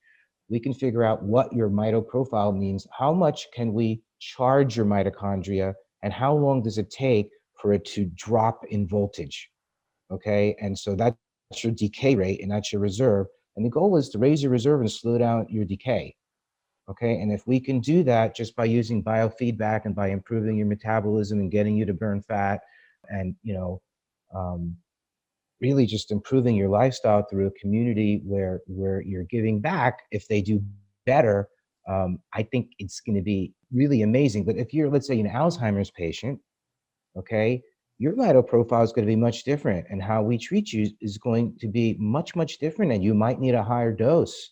[SPEAKER 1] we can figure out what your mito profile means. How much can we charge your mitochondria and how long does it take for it to drop in voltage? Okay, and so that's your decay rate and that's your reserve. And the goal is to raise your reserve and slow down your decay. Okay, and if we can do that just by using biofeedback and by improving your metabolism and getting you to burn fat and, really just improving your lifestyle through a community where you're giving back, if they do better, I think it's going to be really amazing. But if you're, let's say, an Alzheimer's patient, okay, your vital profile is going to be much different, and how we treat you is going to be much, much different, and you might need a higher dose.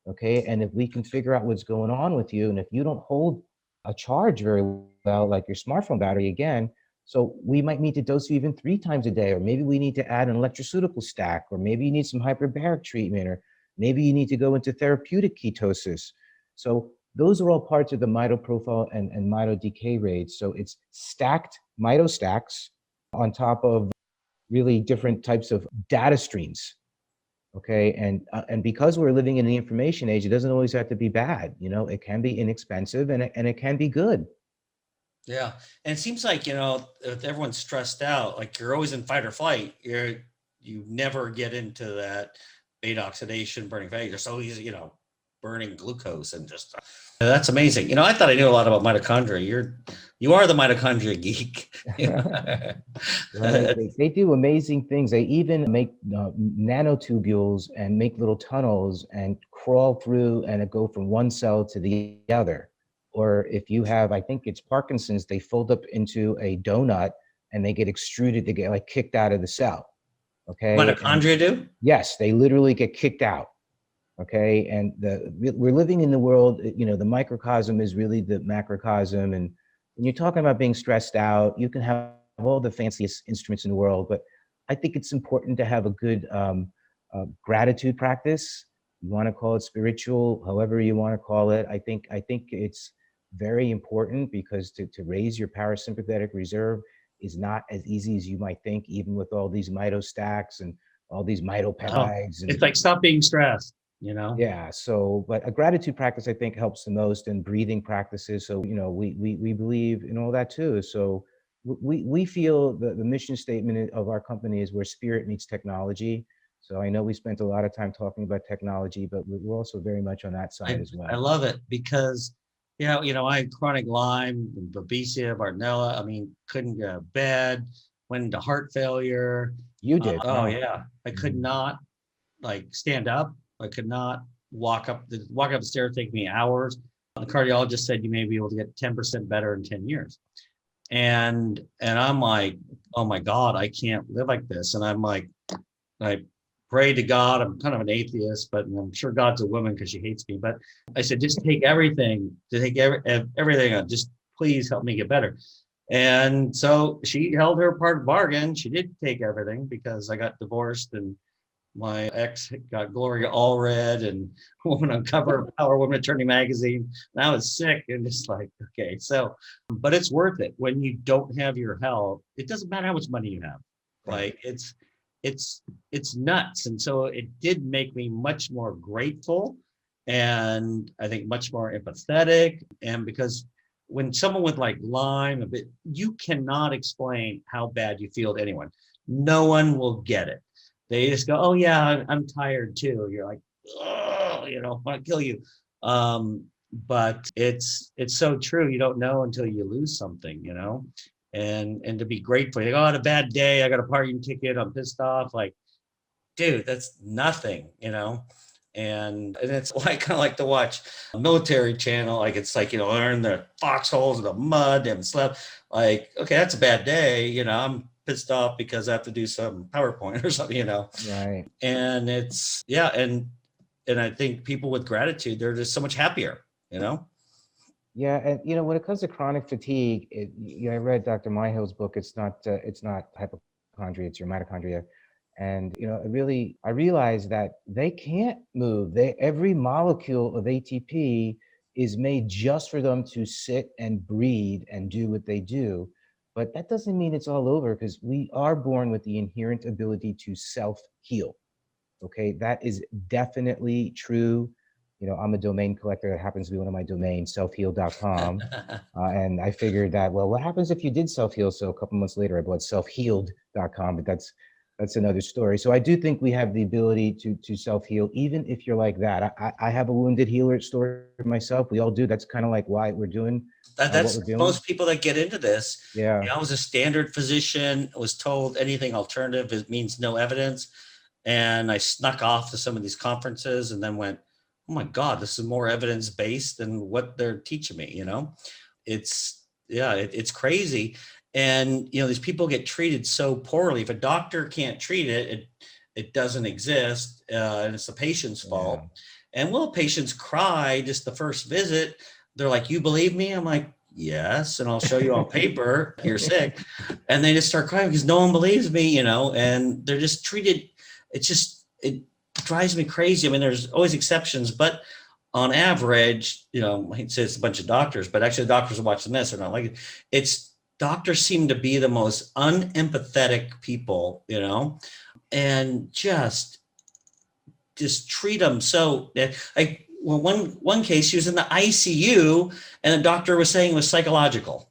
[SPEAKER 1] Okay, and if we can figure out what's going on with you, and if you don't hold a charge very well, like your smartphone battery again, so we might need to dose you even 3 times a day, or maybe we need to add an electroceutical stack, or maybe you need some hyperbaric treatment, or maybe you need to go into therapeutic ketosis. So those are all parts of the mito profile and mito decay rates. So it's stacked mito stacks on top of really different types of data streams. Okay, and because we're living in the information age, it doesn't always have to be bad. It can be inexpensive and it can be good.
[SPEAKER 2] Yeah. And it seems like, if everyone's stressed out, like you're always in fight or flight, you never get into that beta oxidation, burning fat. You're so easy, burning glucose and just that's amazing. I thought I knew a lot about mitochondria. You are the mitochondria geek.
[SPEAKER 1] Right. They do amazing things. They even make nanotubules and make little tunnels and crawl through and go from one cell to the other. Or if you have, I think it's Parkinson's, they fold up into a donut and they get extruded, they get like kicked out of the cell. Okay.
[SPEAKER 2] Mitochondria do?
[SPEAKER 1] Yes, they literally get kicked out. Okay, and we're living in the world, the microcosm is really the macrocosm. And when you're talking about being stressed out, you can have all the fanciest instruments in the world, but I think it's important to have a good gratitude practice. You want to call it spiritual, however you want to call it. I think it's very important because to raise your parasympathetic reserve is not as easy as you might think, even with all these mito stacks and all these mitopeptides.
[SPEAKER 2] It's like stop being stressed.
[SPEAKER 1] Yeah. So, but a gratitude practice, I think, helps the most, and breathing practices. So, we believe in all that too. So we feel the mission statement of our company is where spirit meets technology. So I know we spent a lot of time talking about technology, but we're also very much on that side as well.
[SPEAKER 2] I love it because, I had chronic Lyme, Babesia, Bartonella. I mean, couldn't get out of bed, went into heart failure.
[SPEAKER 1] You did.
[SPEAKER 2] Yeah. I could not stand up. I could not walk up the stairs, take me hours. The cardiologist said you may be able to get 10% better in 10 years. And I'm like, oh my God, I can't live like this. And I'm like, I pray to God. I'm kind of an atheist, but I'm sure God's a woman because she hates me. But I said, just take everything, everything on. Just please help me get better. And so she held her part of the bargain. She did take everything because I got divorced and my ex got Gloria Allred and Woman on Cover of Power Woman Attorney magazine. And I was sick and just like, okay. So, but it's worth it when you don't have your health. It doesn't matter how much money you have. Like it's nuts. And so it did make me much more grateful and I think much more empathetic. And because when someone with like Lyme, you cannot explain how bad you feel to anyone. No one will get it. They just go, oh yeah, I'm tired too. You're like, oh, I want to kill you. But it's so true. You don't know until you lose something, and to be grateful. You go, oh, I had a bad day. I got a parking ticket. I'm pissed off. Like, dude, that's nothing, And it's like kind of like to watch a military channel. Like it's like, they're in the foxholes of the mud, they haven't slept. Like, okay, that's a bad day. I'm pissed off because I have to do some PowerPoint or something,
[SPEAKER 1] Right.
[SPEAKER 2] and it's, yeah. And I think people with gratitude, they're just so much happier.
[SPEAKER 1] Yeah, and when it comes to chronic fatigue, I read Dr. Myhill's book. It's not hypochondria, it's your mitochondria. And I realized that they can't move. Every molecule of ATP is made just for them to sit and breathe and do what they do. But that doesn't mean it's all over, because we are born with the inherent ability to self-heal. Okay, that is definitely true. I'm a domain collector. That happens to be one of my domains, selfheal.com. And I figured that, well, what happens if you did self-heal? So a couple months later, I bought selfhealed.com, but that's another story. So I do think we have the ability to self-heal, even if you're like that. I have a wounded healer story myself. We all do. That's kind of like why we're doing what
[SPEAKER 2] That's
[SPEAKER 1] we're doing.
[SPEAKER 2] most people that get into this.
[SPEAKER 1] Yeah.
[SPEAKER 2] I was a standard physician, was told anything alternative, it means no evidence. And I snuck off to some of these conferences and then went, oh my God, this is more evidence-based than what they're teaching me, it's crazy. And, these people get treated so poorly. If a doctor can't treat it, it doesn't exist. And it's the patient's fault. Yeah. And patients cry just the first visit. They're like, you believe me? I'm like, yes. And I'll show you on paper, you're sick. And they just start crying because no one believes me, and they're just treated. It drives me crazy. I mean, there's always exceptions, but on average, I hate to say it's a bunch of doctors, but actually the doctors are watching this are not like it. Doctors seem to be the most unempathetic people, and just treat them so like, well, one case, she was in the ICU and the doctor was saying it was psychological.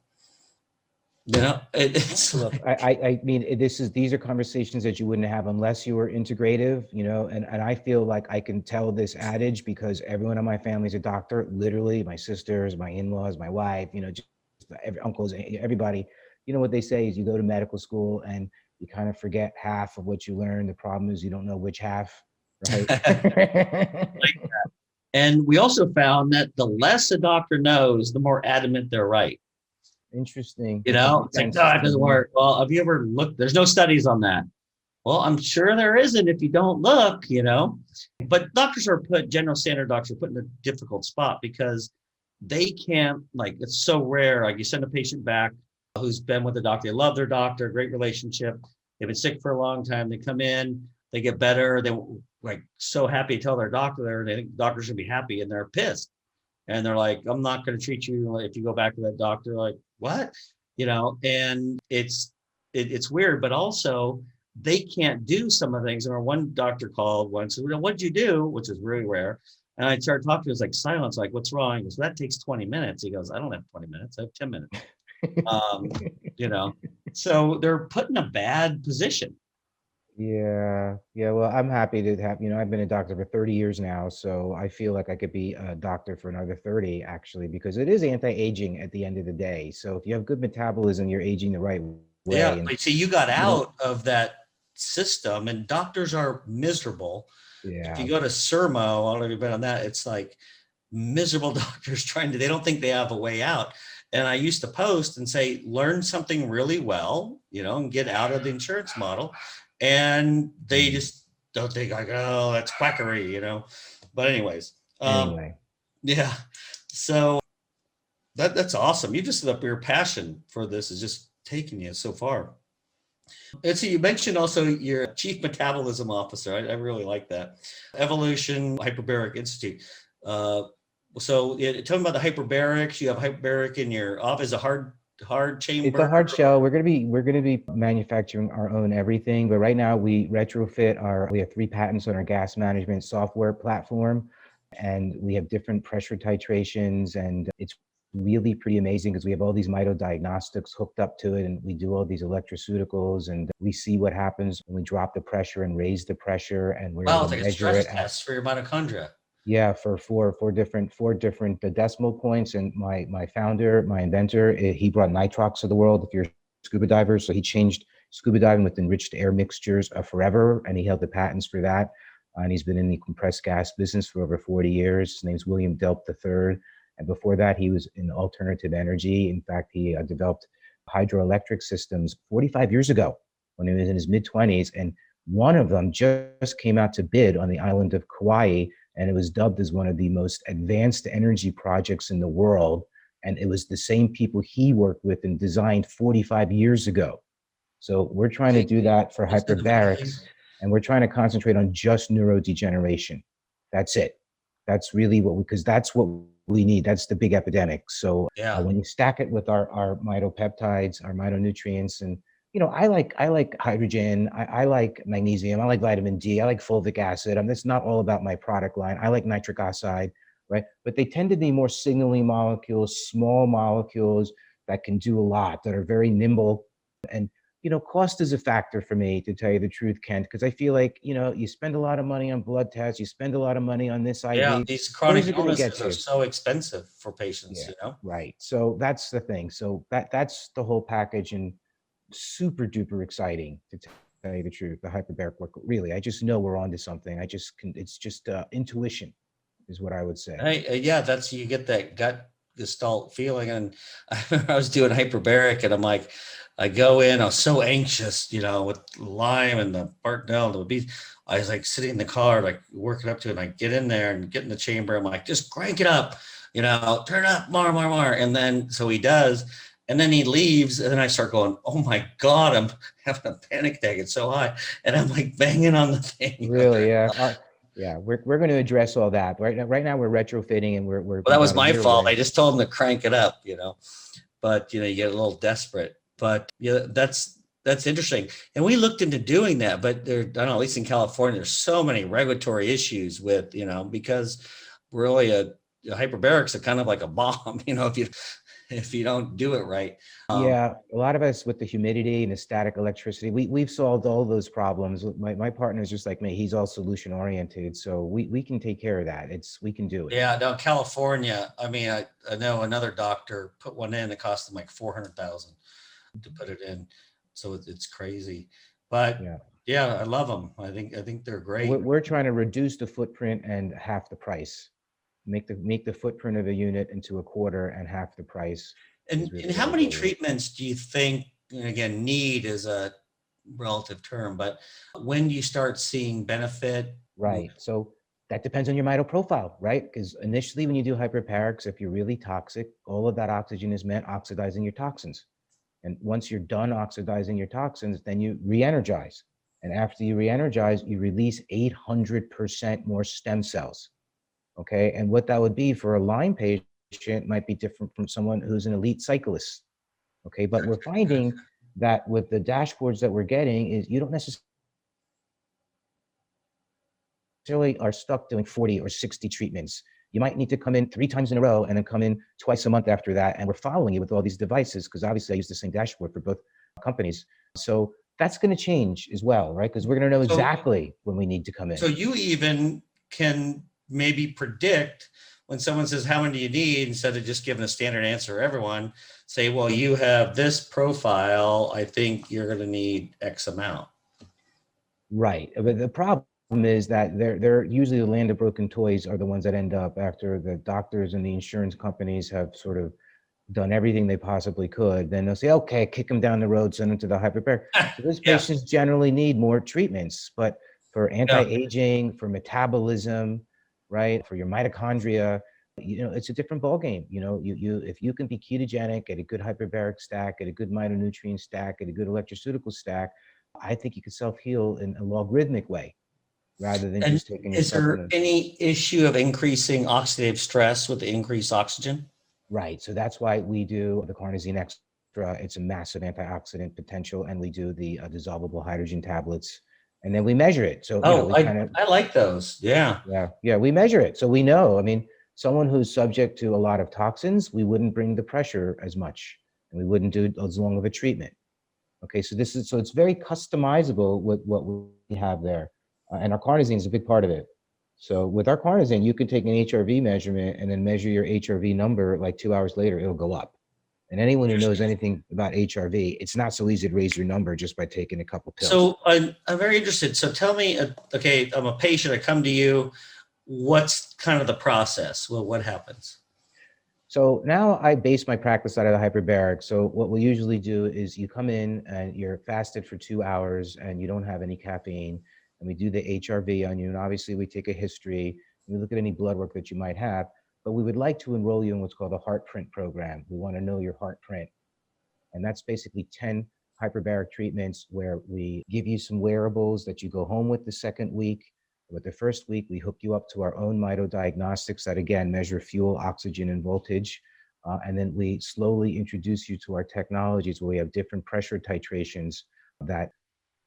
[SPEAKER 2] It's
[SPEAKER 1] Look, I mean, these are conversations that you wouldn't have unless you were integrative, and I feel like I can tell this adage because everyone in my family is a doctor. Literally, my sisters, my in-laws, my wife, just uncles, everybody. What they say is you go to medical school and you kind of forget half of what you learned. The problem is you don't know which half, right?
[SPEAKER 2] Like that. And we also found that the less a doctor knows, the more adamant they're right.
[SPEAKER 1] Interesting.
[SPEAKER 2] It's like, no, it doesn't work. Well, have you ever looked? There's no studies on that. Well, I'm sure there isn't if you don't look, But general standard doctors are put in a difficult spot because they can't, like, it's so rare. Like, you send a patient back who's been with the doctor, they love their doctor, great relationship. They've been sick for a long time. They come in, they get better. They're like so happy to tell their doctor they think the doctor should be happy, and they're pissed. And they're like, I'm not going to treat you if you go back to that doctor. Like, what? And it's weird, but also they can't do some of the things. And one doctor called once and said, what'd you do? Which is really rare. And I started talking to him, like silence, like, what's wrong? He goes, that takes 20 minutes. He goes, I don't have 20 minutes. I have 10 minutes. So they're put in a bad position.
[SPEAKER 1] Yeah. Well, I'm happy to have, I've been a doctor for 30 years now, so I feel like I could be a doctor for another 30, actually, because it is anti-aging at the end of the day. So if you have good metabolism, you're aging the right way.
[SPEAKER 2] Yeah. But see, you got out of that system, and doctors are miserable.
[SPEAKER 1] Yeah.
[SPEAKER 2] If you go to Sermo, I don't know if you've been on that, it's like miserable doctors they don't think they have a way out. And I used to post and say, learn something really well, and get out of the insurance model. And they just don't think like, oh, that's quackery, But anyways, yeah. So that's awesome. You just your passion for this is just taking you so far. And so you mentioned also your chief metabolism officer. I really like that. Evolution Hyperbaric Institute. So tell me about the hyperbarics. You have hyperbaric in your office, a hard chamber.
[SPEAKER 1] It's a hard shell. We're gonna be manufacturing our own everything, but right now we retrofit we have 3 patents on our gas management software platform, and we have different pressure titrations, and it's really pretty amazing because we have all these diagnostics hooked up to it, and we do all these electroceuticals, and we see what happens when we drop the pressure and raise the pressure, and we're able to
[SPEAKER 2] like
[SPEAKER 1] measure
[SPEAKER 2] a stress
[SPEAKER 1] it
[SPEAKER 2] test for your mitochondria.
[SPEAKER 1] Yeah, for four different decimal points. And my founder, my inventor, he brought nitrox to the world. If you're a scuba diver, so he changed scuba diving with enriched air mixtures forever, and he held the patents for that. And he's been in the compressed gas business for over 40 years. His name's William Delp III. And before that, he was in alternative energy. In fact, he developed hydroelectric systems 45 years ago when he was in his mid-20s. And one of them just came out to bid on the island of Kauai, and it was dubbed as one of the most advanced energy projects in the world. And it was the same people he worked with and designed 45 years ago. So we're trying to do that for hyperbarics, and we're trying to concentrate on just neurodegeneration. That's it. That's really because that's what we need. That's the big epidemic. So when you stack it with our mitopeptides, our mitonutrients, and I like hydrogen, I like magnesium, I like vitamin D, I like fulvic acid. That's not all about my product line. I like nitric oxide, right? But they tend to be more signaling molecules, small molecules that can do a lot, that are very nimble. And cost is a factor for me, to tell you the truth, Kent, because I feel like, you spend a lot of money on blood tests, you spend a lot of money on this IV.
[SPEAKER 2] Yeah, these chronic illnesses are so expensive for patients,
[SPEAKER 1] Right. So that's the thing. So that's the whole package, and super duper exciting, to tell you the truth, the hyperbaric work. Really, I just know we're onto something. It's just intuition is what I would say.
[SPEAKER 2] That's, you get that gut gestalt feeling. And I was doing hyperbaric, and I'm like, I go in, I was so anxious, with Lyme and the Bartonella, the bees. I was like sitting in the car, like working up to it. And I get in there and get in the chamber. I'm like, just crank it up, turn up more. And then, so he does. And then he leaves. And then I start going, oh my God, I'm having a panic attack. It's so high. And I'm like banging on the thing.
[SPEAKER 1] Really? Yeah. Yeah, we're going to address all that. Right now we're retrofitting, and we're
[SPEAKER 2] well, that was my fault. I just told him to crank it up, but you get a little desperate. But that's interesting. And we looked into doing that, but there, I don't know, at least in California, there's so many regulatory issues with, because really hyperbarics are kind of like a bomb, if you don't do it right.
[SPEAKER 1] Yeah, a lot of us with the humidity and the static electricity, we've solved all those problems. My partner is just like me; he's all solution oriented, so we can take care of that. We can do it.
[SPEAKER 2] Yeah, no, California. I mean, I know another doctor put one in. It cost him like $400,000 to put it in, so it's crazy. But yeah, I love them. I think they're great.
[SPEAKER 1] We're trying to reduce the footprint and half the price. Make the footprint of a unit into a quarter and half the price.
[SPEAKER 2] And how many treatments do you think, and again, need is a relative term, but when do you start seeing benefit?
[SPEAKER 1] Right. So that depends on your mito profile, right? Because initially when you do hyperbarics, if you're really toxic, all of that oxygen is meant oxidizing your toxins. And once you're done oxidizing your toxins, then you re-energize. And after you re-energize, you release 800% more stem cells. Okay. And what that would be for a Lyme patient might be different from someone who's an elite cyclist. Okay. But we're finding that with the dashboards that we're getting is you don't necessarily are stuck doing 40 or 60 treatments. You might need to come in 3 times in a row and then come in twice a month after that. And we're following you with all these devices, because obviously I use the same dashboard for both companies. So that's going to change as well, right? Because we're going to know exactly when we need to come in.
[SPEAKER 2] So you even can maybe predict when someone says, how many do you need? Instead of just giving a standard answer to everyone, say, well, you have this profile. I think you're going to need X amount.
[SPEAKER 1] Right. But the problem is that they're usually the land of broken toys are the ones that end up after the doctors and the insurance companies have sort of done everything they possibly could. Then they'll say, okay, kick them down the road, send them to the hyperbaric. So those patients generally need more treatments, but for anti-aging, for metabolism, right, for your mitochondria, it's a different ballgame. If you can be ketogenic, get a good hyperbaric stack, get a good mitonutrient stack, get a good electroceutical stack, I think you could self-heal in a logarithmic way rather than just taking.
[SPEAKER 2] Is there any issue of increasing oxidative stress with the increased oxygen?
[SPEAKER 1] Right. So that's why we do the carnosine extra. It's a massive antioxidant potential, and we do the dissolvable hydrogen tablets. And then we measure it. So
[SPEAKER 2] I like those. Yeah.
[SPEAKER 1] We measure it. So we know, I mean, someone who's subject to a lot of toxins, we wouldn't bring the pressure as much, and we wouldn't do as long of a treatment. Okay. So it's very customizable with what we have there. And our carnosine is a big part of it. So with our carnosine, you can take an HRV measurement and then measure your HRV number, like 2 hours later, it'll go up. And anyone who knows anything about HRV, it's not so easy to raise your number just by taking a couple pills.
[SPEAKER 2] So I'm very interested. So tell me, okay, I'm a patient. I come to you. What's kind of the process? Well, what happens?
[SPEAKER 1] So now I base my practice out of the hyperbaric. So what we usually do is you come in and you're fasted for 2 hours and you don't have any caffeine. And we do the HRV on you. And obviously we take a history. We look at any blood work that you might have. But we would like to enroll you in what's called a heart print program. We want to know your heart print. And that's basically 10 hyperbaric treatments where we give you some wearables that you go home with the second week. With the first week, we hook you up to our own diagnostics that, again, measure fuel, oxygen, and voltage. And then we slowly introduce you to our technologies where we have different pressure titrations that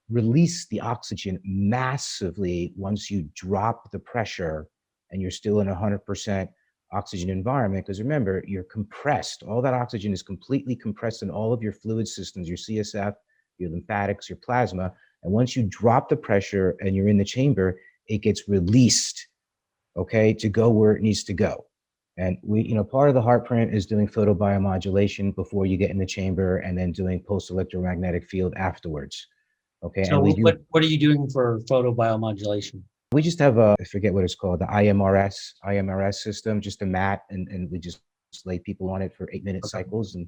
[SPEAKER 1] release the oxygen massively once you drop the pressure and you're still in 100% oxygen environment. Because remember, you're compressed. All that oxygen is completely compressed in all of your fluid systems, your CSF, your lymphatics, your plasma. And once you drop the pressure and you're in the chamber, it gets released, okay, to go where it needs to go. And we, part of the heart print is doing photobiomodulation before you get in the chamber and then doing pulse electromagnetic field afterwards. Okay.
[SPEAKER 2] So
[SPEAKER 1] and
[SPEAKER 2] what are you doing for photobiomodulation?
[SPEAKER 1] We just have I forget what it's called, the IMRS system, just a mat, and we just lay people on it for 8-minute cycles, and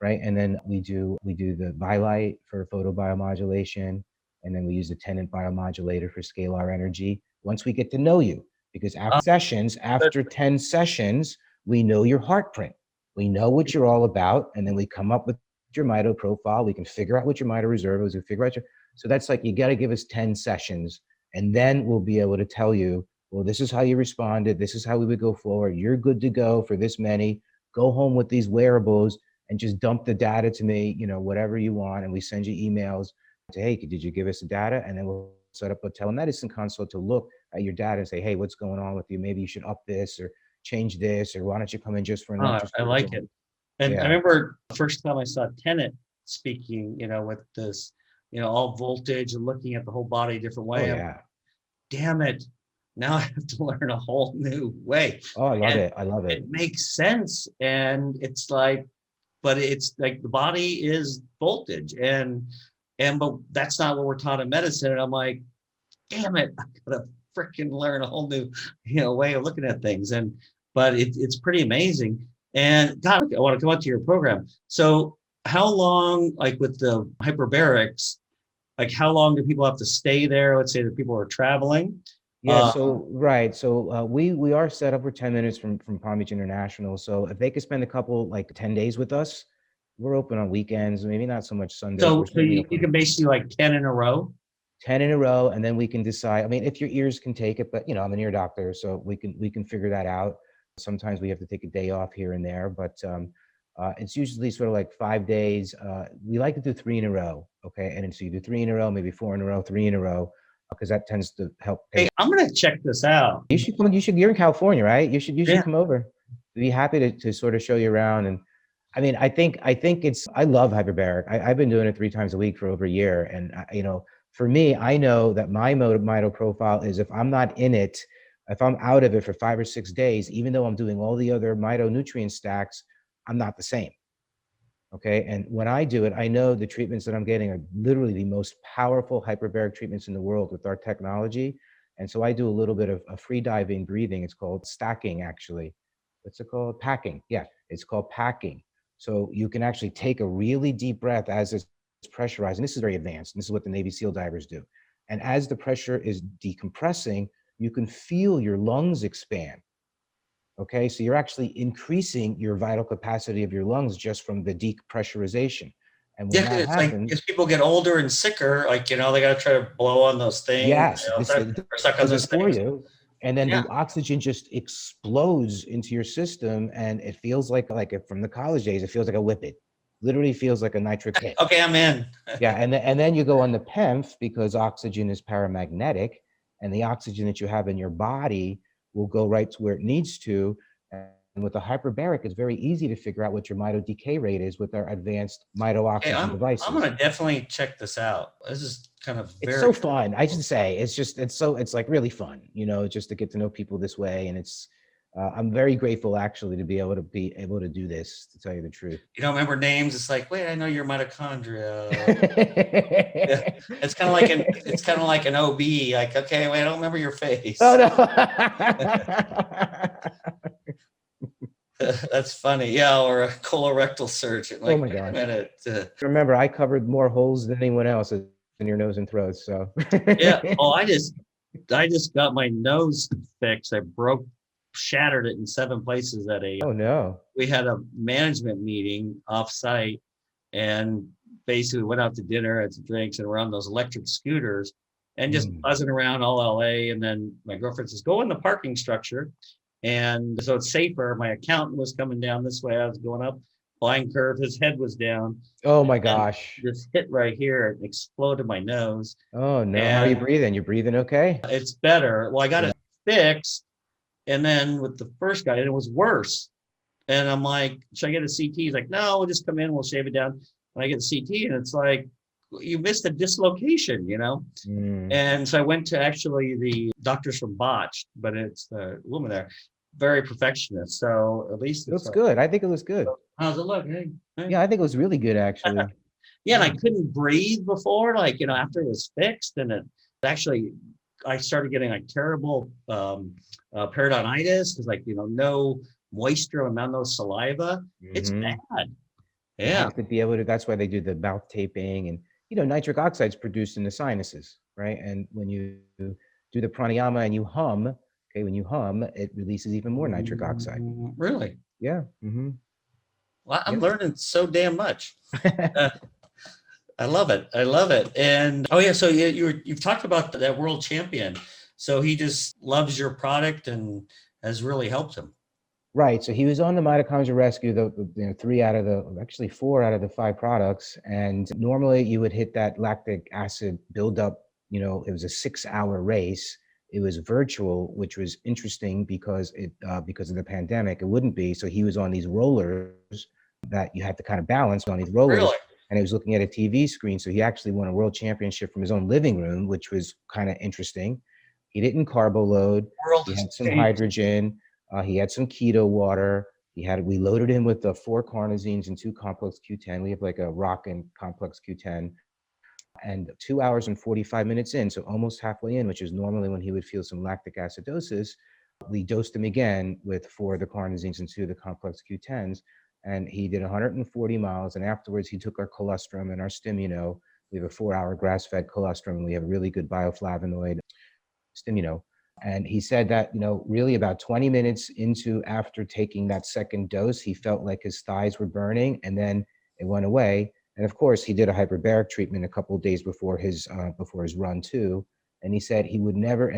[SPEAKER 1] right. And then we do the Vilight for photobiomodulation. And then we use the Tenant biomodulator for scalar energy once we get to know you, because after 10 sessions, we know your heart print. We know what you're all about. And then we come up with your mito profile. We can figure out what your mito reserve is. We figure out so that's like, you got to give us 10 sessions. And then we'll be able to tell you, well, this is how you responded. This is how we would go forward. You're good to go for this many. Go home with these wearables and just dump the data to me, whatever you want. And we send you emails. Say, hey, did you give us the data? And then we'll set up a telemedicine consult to look at your data and say, hey, what's going on with you? Maybe you should up this or change this, or why don't you come in just for an ultrasound?
[SPEAKER 2] I like it. And I remember the first time I saw Tenet speaking, with this, all voltage and looking at the whole body a different way.
[SPEAKER 1] Oh, yeah.
[SPEAKER 2] Damn it. Now I have to learn a whole new way.
[SPEAKER 1] Oh, I love it.
[SPEAKER 2] It makes sense. And it's like, but it's like the body is voltage but that's not what we're taught in medicine. And I'm like, damn it, I gotta freaking learn a whole new, way of looking at things. But it's pretty amazing. And God, I want to come out to your program. So how long, like with the hyperbarics, like how long do people have to stay there? Let's say that people are traveling.
[SPEAKER 1] Yeah, right. So we are set up for 10 minutes from Palm Beach International. So if they could spend a couple, like 10 days with us, we're open on weekends, maybe not so much Sundays.
[SPEAKER 2] So you can basically like 10 in a row?
[SPEAKER 1] 10 in a row, and then we can decide. I mean, if your ears can take it, but I'm an ear doctor, so we can figure that out. Sometimes we have to take a day off here and there, but it's usually sort of like 5 days. We like to do 3 in a row, okay? And then so you do 3 in a row, maybe 4 in a row, 3 in a row, because that tends to help.
[SPEAKER 2] Hey, I'm gonna check this out.
[SPEAKER 1] You should come. You're in California, right? You should come over. We'd be happy to sort of show you around. And I mean, I think I love hyperbaric. I've been doing it 3 times a week for over a year. And, for me, I know that my mito profile is if I'm not in it, if I'm out of it for 5 or 6 days, even though I'm doing all the other mitonutrient stacks, I'm not the same. Okay. And when I do it, I know the treatments that I'm getting are literally the most powerful hyperbaric treatments in the world with our technology. And so I do a little bit of free diving breathing. It's called stacking, actually. What's it called? Packing. Yeah, it's called packing. So you can actually take a really deep breath as it's pressurized. And this is very advanced. And this is what the Navy SEAL divers do. And as the pressure is decompressing, you can feel your lungs expand. Okay, so you're actually increasing your vital capacity of your lungs just from the depressurization. And when that happens,
[SPEAKER 2] like as people get older and sicker, like they got to try to blow on those things.
[SPEAKER 1] Yes,
[SPEAKER 2] this is
[SPEAKER 1] for you. And then the oxygen just explodes into your system, and it feels like from the college days, it feels like a whippet. Literally feels like a nitric hit.
[SPEAKER 2] Okay, I'm in.
[SPEAKER 1] Yeah, and then you go on the PEMF because oxygen is paramagnetic, and the oxygen that you have in your body will go right to where it needs to. And with the hyperbaric, it's very easy to figure out what your mito decay rate is with our advanced mito oxygen devices.
[SPEAKER 2] I'm gonna definitely check this out. This is kind of
[SPEAKER 1] it's so fun. I should say it's like really fun, just to get to know people this way. And it's I'm very grateful actually to be able to do this, to tell you the truth.
[SPEAKER 2] You don't remember names. It's like, wait, I know your mitochondria. Yeah. It's kind of like an OB. Like, okay, wait, I don't remember your face.
[SPEAKER 1] Oh no.
[SPEAKER 2] That's funny. Yeah, or a colorectal surgeon. Like,
[SPEAKER 1] Oh my
[SPEAKER 2] wait a
[SPEAKER 1] gosh.
[SPEAKER 2] minute.
[SPEAKER 1] Remember, I covered more holes than anyone else in your nose and throat. So
[SPEAKER 2] Yeah. Oh, I just got my nose fixed. Shattered it in 7 places
[SPEAKER 1] Oh no.
[SPEAKER 2] we had a management meeting off site and basically went out to dinner, had some drinks, and we're on those electric scooters and just buzzing around all LA. And then my girlfriend says, go in the parking structure. And so it's safer. My accountant was coming down this way. I was going up, blind curve. His head was down.
[SPEAKER 1] Oh my
[SPEAKER 2] And
[SPEAKER 1] gosh.
[SPEAKER 2] just hit right here. It exploded my nose.
[SPEAKER 1] Oh no. How are you
[SPEAKER 2] And
[SPEAKER 1] breathing? You breathing okay?
[SPEAKER 2] it's better. Well, I got it fixed. And then with the first guy, it was worse. And I'm like, should I get a CT? He's like, no, we'll just come in, we'll shave it down. And I get the CT, and it's like, you missed a dislocation, And so I went to actually the doctors from Botched, but it's the woman there, very perfectionist. So at least
[SPEAKER 1] It looks good. I think it looks good.
[SPEAKER 2] How's it look? Hey.
[SPEAKER 1] Yeah, I think it was really good actually.
[SPEAKER 2] Yeah, and I couldn't breathe before, after it was fixed, and it actually, I started getting like terrible peritonitis because no moisture amount of saliva. It's bad.
[SPEAKER 1] You
[SPEAKER 2] Yeah.
[SPEAKER 1] have to be able to, that's why they do the mouth taping, and nitric oxide is produced in the sinuses, right? And when you do the pranayama and you hum, when you hum, it releases even more nitric oxide.
[SPEAKER 2] Really?
[SPEAKER 1] Yeah.
[SPEAKER 2] Well, I'm learning so damn much. I love it. I love it. And oh yeah, so you've talked about that world champion. So he just loves your product and has really helped him.
[SPEAKER 1] Right. So he was on the mitochondrial rescue, the 4 out of the 5 products. And normally you would hit that lactic acid buildup. It was a 6-hour race. It was virtual, which was interesting because of the pandemic, it wouldn't be. So he was on these rollers that you had to kind of balance on these rollers.
[SPEAKER 2] Really?
[SPEAKER 1] And he was looking at a TV screen. So he actually won a world championship from his own living room, which was kind of interesting. He didn't carbo load. He had some hydrogen. He had some keto water. We loaded him with the 4 carnosines and 2 complex Q10. We have like a rock and complex Q10. And 2 hours and 45 minutes in, so almost halfway in, which is normally when he would feel some lactic acidosis, we dosed him again with 4 of the carnosines and 2 of the complex Q10s. And he did 140 miles. And afterwards, he took our colostrum and our Stimuno. We have a 4-hour grass-fed colostrum, and we have a really good bioflavonoid Stimuno. And he said that, really about 20 minutes after taking that second dose, he felt like his thighs were burning, and then it went away. And of course, he did a hyperbaric treatment a couple of days before his run too. And he said he would never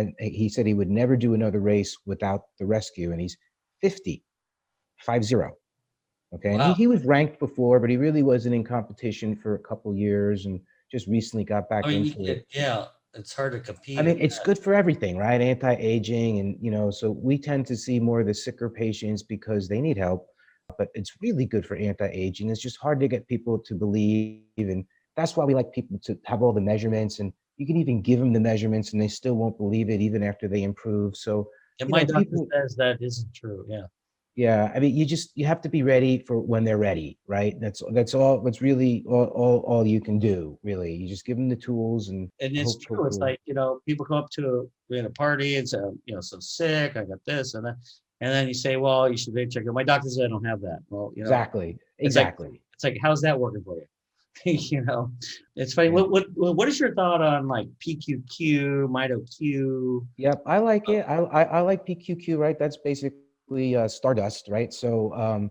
[SPEAKER 1] do another race without the rescue. And he's 50. Okay.
[SPEAKER 2] Wow.
[SPEAKER 1] And he was ranked before, but he really wasn't in competition for a couple years and just recently got back into it.
[SPEAKER 2] Yeah. It's hard to compete.
[SPEAKER 1] I mean, it's good for everything, right? Anti-aging. And, so we tend to see more of the sicker patients because they need help, but it's really good for anti-aging. It's just hard to get people to believe. And that's why we like people to have all the measurements, and you can even give them the measurements and they still won't believe it even after they improve. So
[SPEAKER 2] my doctor says that isn't true. Yeah.
[SPEAKER 1] Yeah. I mean, you have to be ready for when they're ready, right? That's all. That's really all you can do, really. You just give them the tools and
[SPEAKER 2] it's true. It's like, people come up to a party and say, so sick, I got this and that. And then you say, well, you should check it. My doctor said I don't have that. Well,
[SPEAKER 1] Exactly.
[SPEAKER 2] It's like, how's that working for you? It's funny. What is your thought on like PQQ, MitoQ?
[SPEAKER 1] Yep. I like it. I like PQQ, right? That's basically Stardust, right? So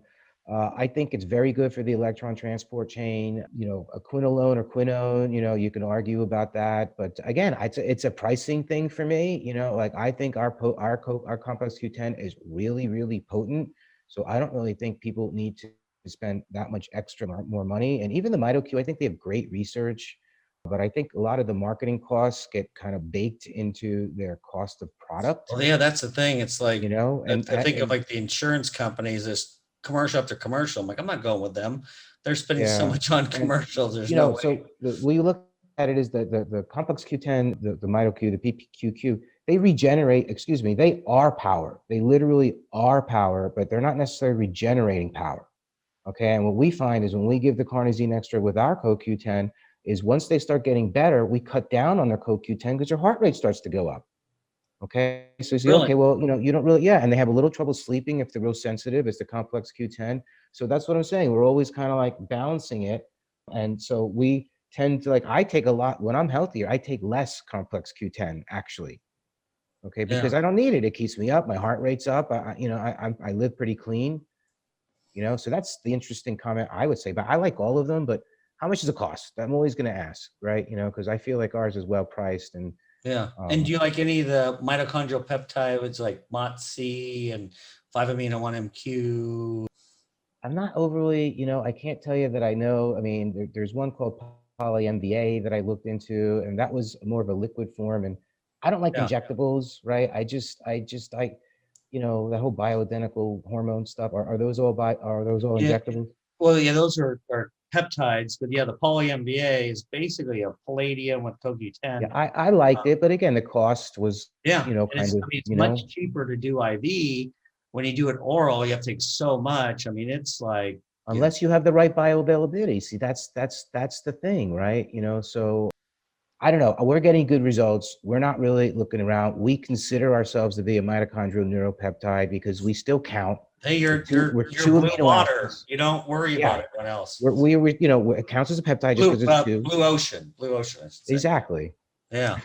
[SPEAKER 1] I think it's very good for the electron transport chain. A quinolone or quinone, you can argue about that, but again, it's a pricing thing for me. Like I think our complex Q10 is really, really potent. So I don't really think people need to spend that much extra more money. And even the MitoQ, I think they have great research, but I think a lot of the marketing costs get kind of baked into their cost of product.
[SPEAKER 2] Well, yeah, that's the thing. It's like,
[SPEAKER 1] and
[SPEAKER 2] I think of like the insurance companies, this commercial after commercial. I'm like, I'm not going with them. They're spending so much on commercials. There's no way.
[SPEAKER 1] So we look it is the complex Q10, the mitoQ, the PQQ, they regenerate, they are power. They literally are power, but they're not necessarily regenerating power. Okay, and what we find is when we give the carnosine extra with our CoQ10 is once they start getting better, we cut down on their CoQ10 because your heart rate starts to go up. Okay, so you see,
[SPEAKER 2] Really?
[SPEAKER 1] okay, well, you don't really, and they have a little trouble sleeping if they're real sensitive. It's the complex Q10. So that's what I'm saying. We're always kind of like balancing it. And so we tend to I take a lot, when I'm healthier, I take less complex Q10 actually. Okay,
[SPEAKER 2] Yeah.
[SPEAKER 1] because I don't need it. It keeps me up. My heart rate's up. I live pretty clean. So that's the interesting comment I would say. But I like all of them. But how much does it cost? I'm always going to ask, right? Because I feel like ours is well priced. And
[SPEAKER 2] Yeah. And do you like any of the mitochondrial peptides like MOTC and 5-amino-1-MQ?
[SPEAKER 1] I'm not overly, I can't tell you that I know. I mean, there's one called poly-MBA that I looked into, and that was more of a liquid form. And I don't like
[SPEAKER 2] Yeah.
[SPEAKER 1] injectables, right? The whole bioidentical hormone stuff. Are those all
[SPEAKER 2] Yeah.
[SPEAKER 1] injectables?
[SPEAKER 2] Well, yeah, those are peptides, but yeah, the poly-MBA is basically a palladium with CoQ10.
[SPEAKER 1] Yeah, I liked it, but again, the cost was,
[SPEAKER 2] Yeah, and
[SPEAKER 1] kind of,
[SPEAKER 2] it's much cheaper to do IV. When you do it oral, you have to take so much. I mean, it's like
[SPEAKER 1] unless you have the right bioavailability. See, that's the thing, right? So I don't know. We're getting good results. We're not really looking around. We consider ourselves to be a mitochondrial neuropeptide because we still count.
[SPEAKER 2] hey, you're
[SPEAKER 1] We're two
[SPEAKER 2] blue
[SPEAKER 1] amino
[SPEAKER 2] water.
[SPEAKER 1] acids.
[SPEAKER 2] You don't worry
[SPEAKER 1] Yeah.
[SPEAKER 2] about everyone else.
[SPEAKER 1] It counts as a peptide just because it's two.
[SPEAKER 2] Blue ocean, I should say.
[SPEAKER 1] Exactly.
[SPEAKER 2] Yeah,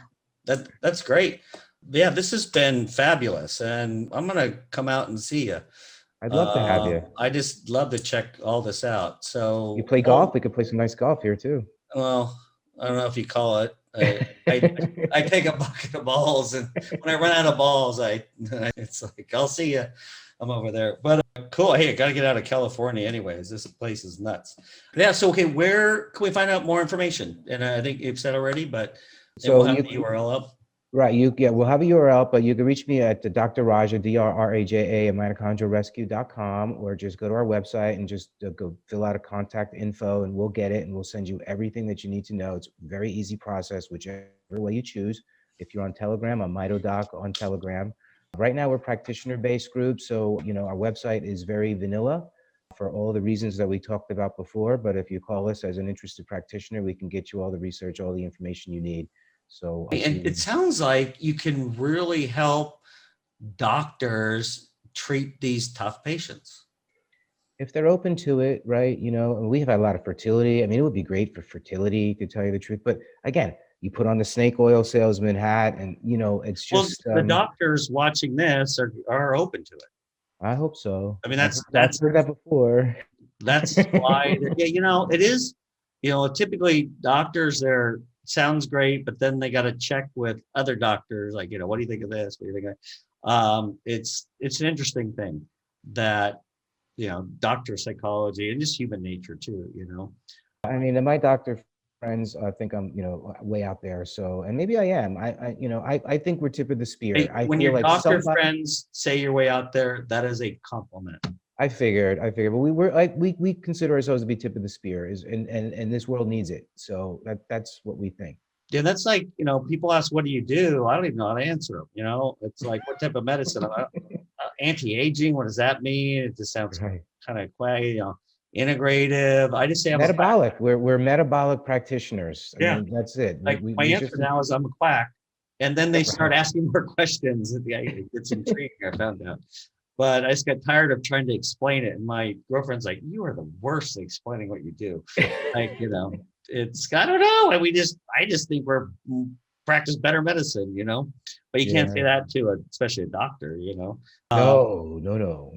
[SPEAKER 2] that's great. Yeah, this has been fabulous, and I'm gonna come out and see you.
[SPEAKER 1] I'd love to have you.
[SPEAKER 2] I just love to check all this out. So
[SPEAKER 1] You play golf? We could play some nice golf here too.
[SPEAKER 2] well, I don't know if you call it. I take a bucket of balls, and when I run out of balls, it's like I'll see you. I'm over there, but cool. Hey, I got to get out of California, anyways. This place is nuts. Yeah. So, okay, where can we find out more information? And I think you've said already, but
[SPEAKER 1] So
[SPEAKER 2] we'll have the URL up.
[SPEAKER 1] Right. We'll have a URL, but you can reach me at Dr. Raja, DRRAJA, at mitochondrialrescue.com, or just go to our website and just go fill out a contact info, and we'll get it, and we'll send you everything that you need to know. It's a very easy process, whichever way you choose. If you're on Telegram, I'm MitoDoc on Telegram. Right now, we're practitioner-based group, so our website is very vanilla for all the reasons that we talked about before. But if you call us as an interested practitioner, we can get you all the research, all the information you need. So,
[SPEAKER 2] and it sounds like you can really help doctors treat these tough patients
[SPEAKER 1] if they're open to it, right? And we have had a lot of fertility. I mean, it would be great for fertility, to tell you the truth. But again, you put on the snake oil salesman hat, and it's just
[SPEAKER 2] the doctors watching this are open to it.
[SPEAKER 1] I hope so.
[SPEAKER 2] I mean, I've
[SPEAKER 1] heard that before.
[SPEAKER 2] That's why, it is. Typically doctors, they're sounds great, but then they got to check with other doctors, like, what do you think of this? What do you think of it's an interesting thing that, doctor psychology and just human nature too,
[SPEAKER 1] I mean, my doctor friends think I'm, way out there. So, and maybe I am. I think we're tip of the spear.
[SPEAKER 2] Hey, when your doctor friends say you're way out there, that is a compliment.
[SPEAKER 1] I figured, but we consider ourselves to be tip of the spear, and this world needs it. So that's what we think.
[SPEAKER 2] Yeah, that's like, people ask, what do you do? I don't even know how to answer them. It's like, what type of medicine? Anti-aging, what does that mean? It just sounds kind of quaggy, integrative. I just say I'm
[SPEAKER 1] metabolic. We're metabolic practitioners. I mean, that's it.
[SPEAKER 2] Like my answer now is I'm a quack. And then they start asking more questions. It's intriguing, I found out. But I just got tired of trying to explain it. And my girlfriend's like, you are the worst at explaining what you do. It's, I don't know. And I just think we're practice better medicine, but you can't say that to especially a doctor,
[SPEAKER 1] No.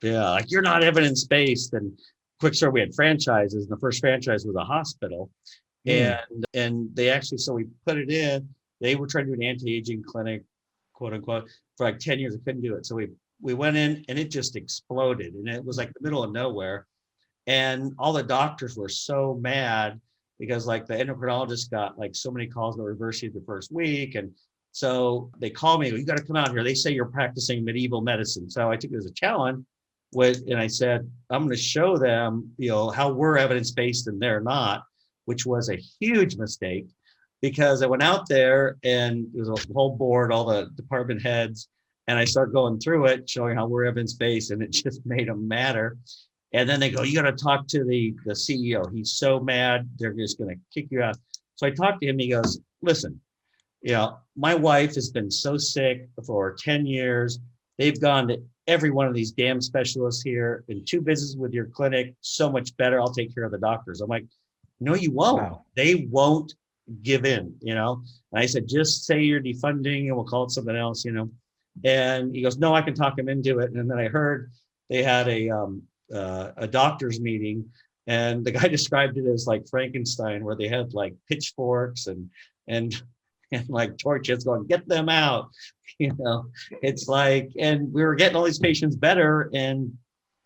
[SPEAKER 2] Yeah. Like, you're not evidence-based. And quick story, we had franchises, and the first franchise was a hospital. And they actually, so we put it in, they were trying to do an anti-aging clinic, quote unquote, for like 10 years. They couldn't do it. So we went in, and it just exploded, and it was like the middle of nowhere. And all the doctors were so mad because, like, the endocrinologist got like so many calls about reversing the first week. And so they called me, you got to come out here. They say you're practicing medieval medicine. So I took it as a challenge and I said, I'm going to show them, how we're evidence-based and they're not. which was a huge mistake because I went out there and there was a whole board, all the department heads, and I started going through it, showing how we're evidence-based, and it just made them madder. And then they go, you got to talk to the CEO. He's so mad, they're just going to kick you out. So I talked to him. He goes, listen, my wife has been so sick for 10 years. They've gone to every one of these damn specialists here, been 2 visits with your clinic, so much better. I'll take care of the doctors. I'm like, no, you won't.
[SPEAKER 1] Wow.
[SPEAKER 2] They won't give in, And I said, just say you're defunding and we'll call it something else, And he goes, no, I can talk him into it. And then I heard they had a doctor's meeting, and the guy described it as like Frankenstein, where they had like pitchforks and like torches going, get them out. It's like, and we were getting all these patients better, and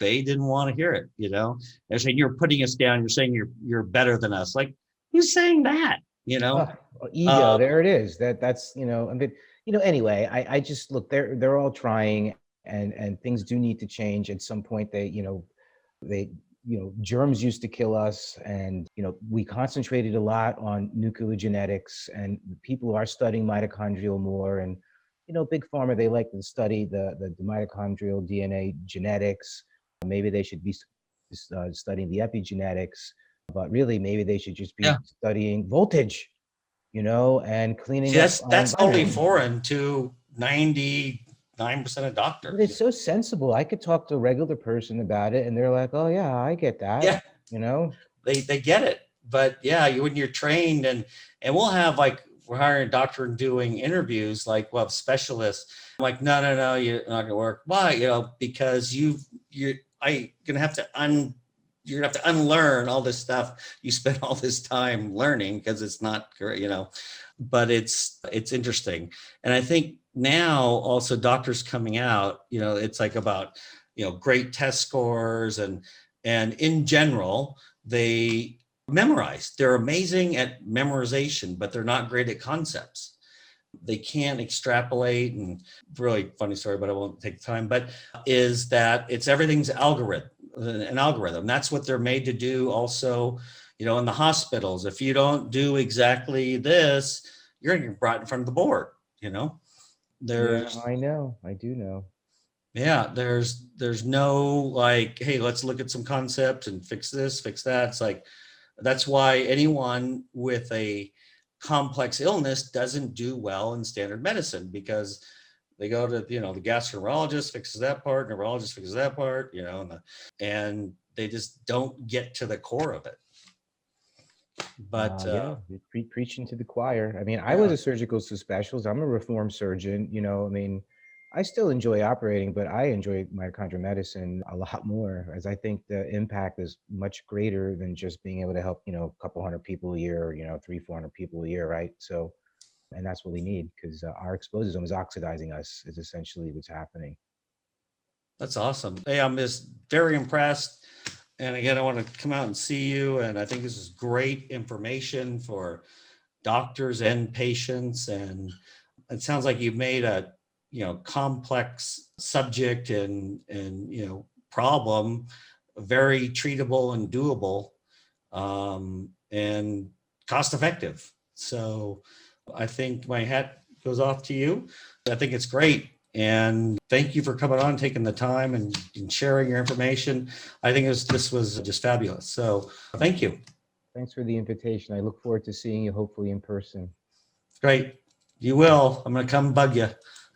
[SPEAKER 2] they didn't want to hear it. They're saying, you're putting us down. You're saying you're better than us. Like, who's saying that?
[SPEAKER 1] Ego. There it is. That's anyway, I just look, they're all trying, and things do need to change at some point. They germs used to kill us, and we concentrated a lot on nuclear genetics, and people are studying mitochondrial more, and big pharma, they like to study the mitochondrial DNA genetics. Maybe they should be studying the epigenetics, but really maybe they should just be studying voltage, and cleaning up.
[SPEAKER 2] That's totally foreign to 99% of doctors.
[SPEAKER 1] But it's so sensible. I could talk to a regular person about it, and they're like, "Oh yeah, I get that."
[SPEAKER 2] Yeah, they get it. But when you're trained, and we'll have we're hiring a doctor and doing interviews, we'll have specialists. I'm like, no, you're not gonna work. Why? Because you're gonna have to unlearn all this stuff you spent all this time learning, because it's not great, but it's interesting. And I think now also doctors coming out, it's about, great test scores, and in general, they memorize. They're amazing at memorization, but they're not great at concepts. They can't extrapolate. And really funny story, but I won't take the time, but is that everything's an algorithm. That's what they're made to do. Also, in the hospitals, if you don't do exactly this, you're going to get brought in front of the board. I
[SPEAKER 1] know. I do know.
[SPEAKER 2] Yeah, there's no hey, let's look at some concepts and fix this, fix that. It's that's why anyone with a complex illness doesn't do well in standard medicine, because they go to, the gastroenterologist fixes that part, neurologist fixes that part, and they just don't get to the core of it. But
[SPEAKER 1] you're preaching to the choir. I was a surgical specialist. I'm a reform surgeon. I still enjoy operating, but I enjoy mitochondrial medicine a lot more, as I think the impact is much greater than just being able to help, a couple hundred people a year, 300-400 people a year, right? So, and that's what we need, because our exposome is oxidizing us, is essentially what's happening.
[SPEAKER 2] That's awesome. Hey, I'm just very impressed. And again, I want to come out and see you. And I think this is great information for doctors and patients. And it sounds like you've made a complex subject and problem very treatable and doable, and cost effective. So I think my hat goes off to you. I think it's great. And thank you for coming on, taking the time and sharing your information. I think this was just fabulous. So thank you.
[SPEAKER 1] Thanks for the invitation. I look forward to seeing you, hopefully in person.
[SPEAKER 2] Great. You will. I'm going to come bug you.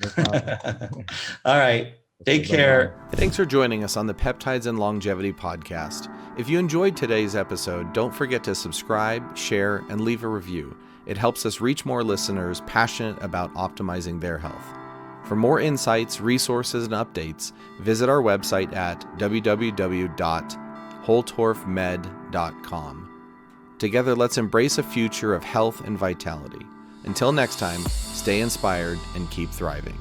[SPEAKER 1] No problem.
[SPEAKER 2] All right. Take care.
[SPEAKER 4] Thanks for joining us on the Peptides and Longevity podcast. If you enjoyed today's episode, don't forget to subscribe, share, and leave a review. It helps us reach more listeners passionate about optimizing their health. For more insights, resources, and updates, visit our website at www.holtorfmed.com. Together, let's embrace a future of health and vitality. Until next time, stay inspired and keep thriving.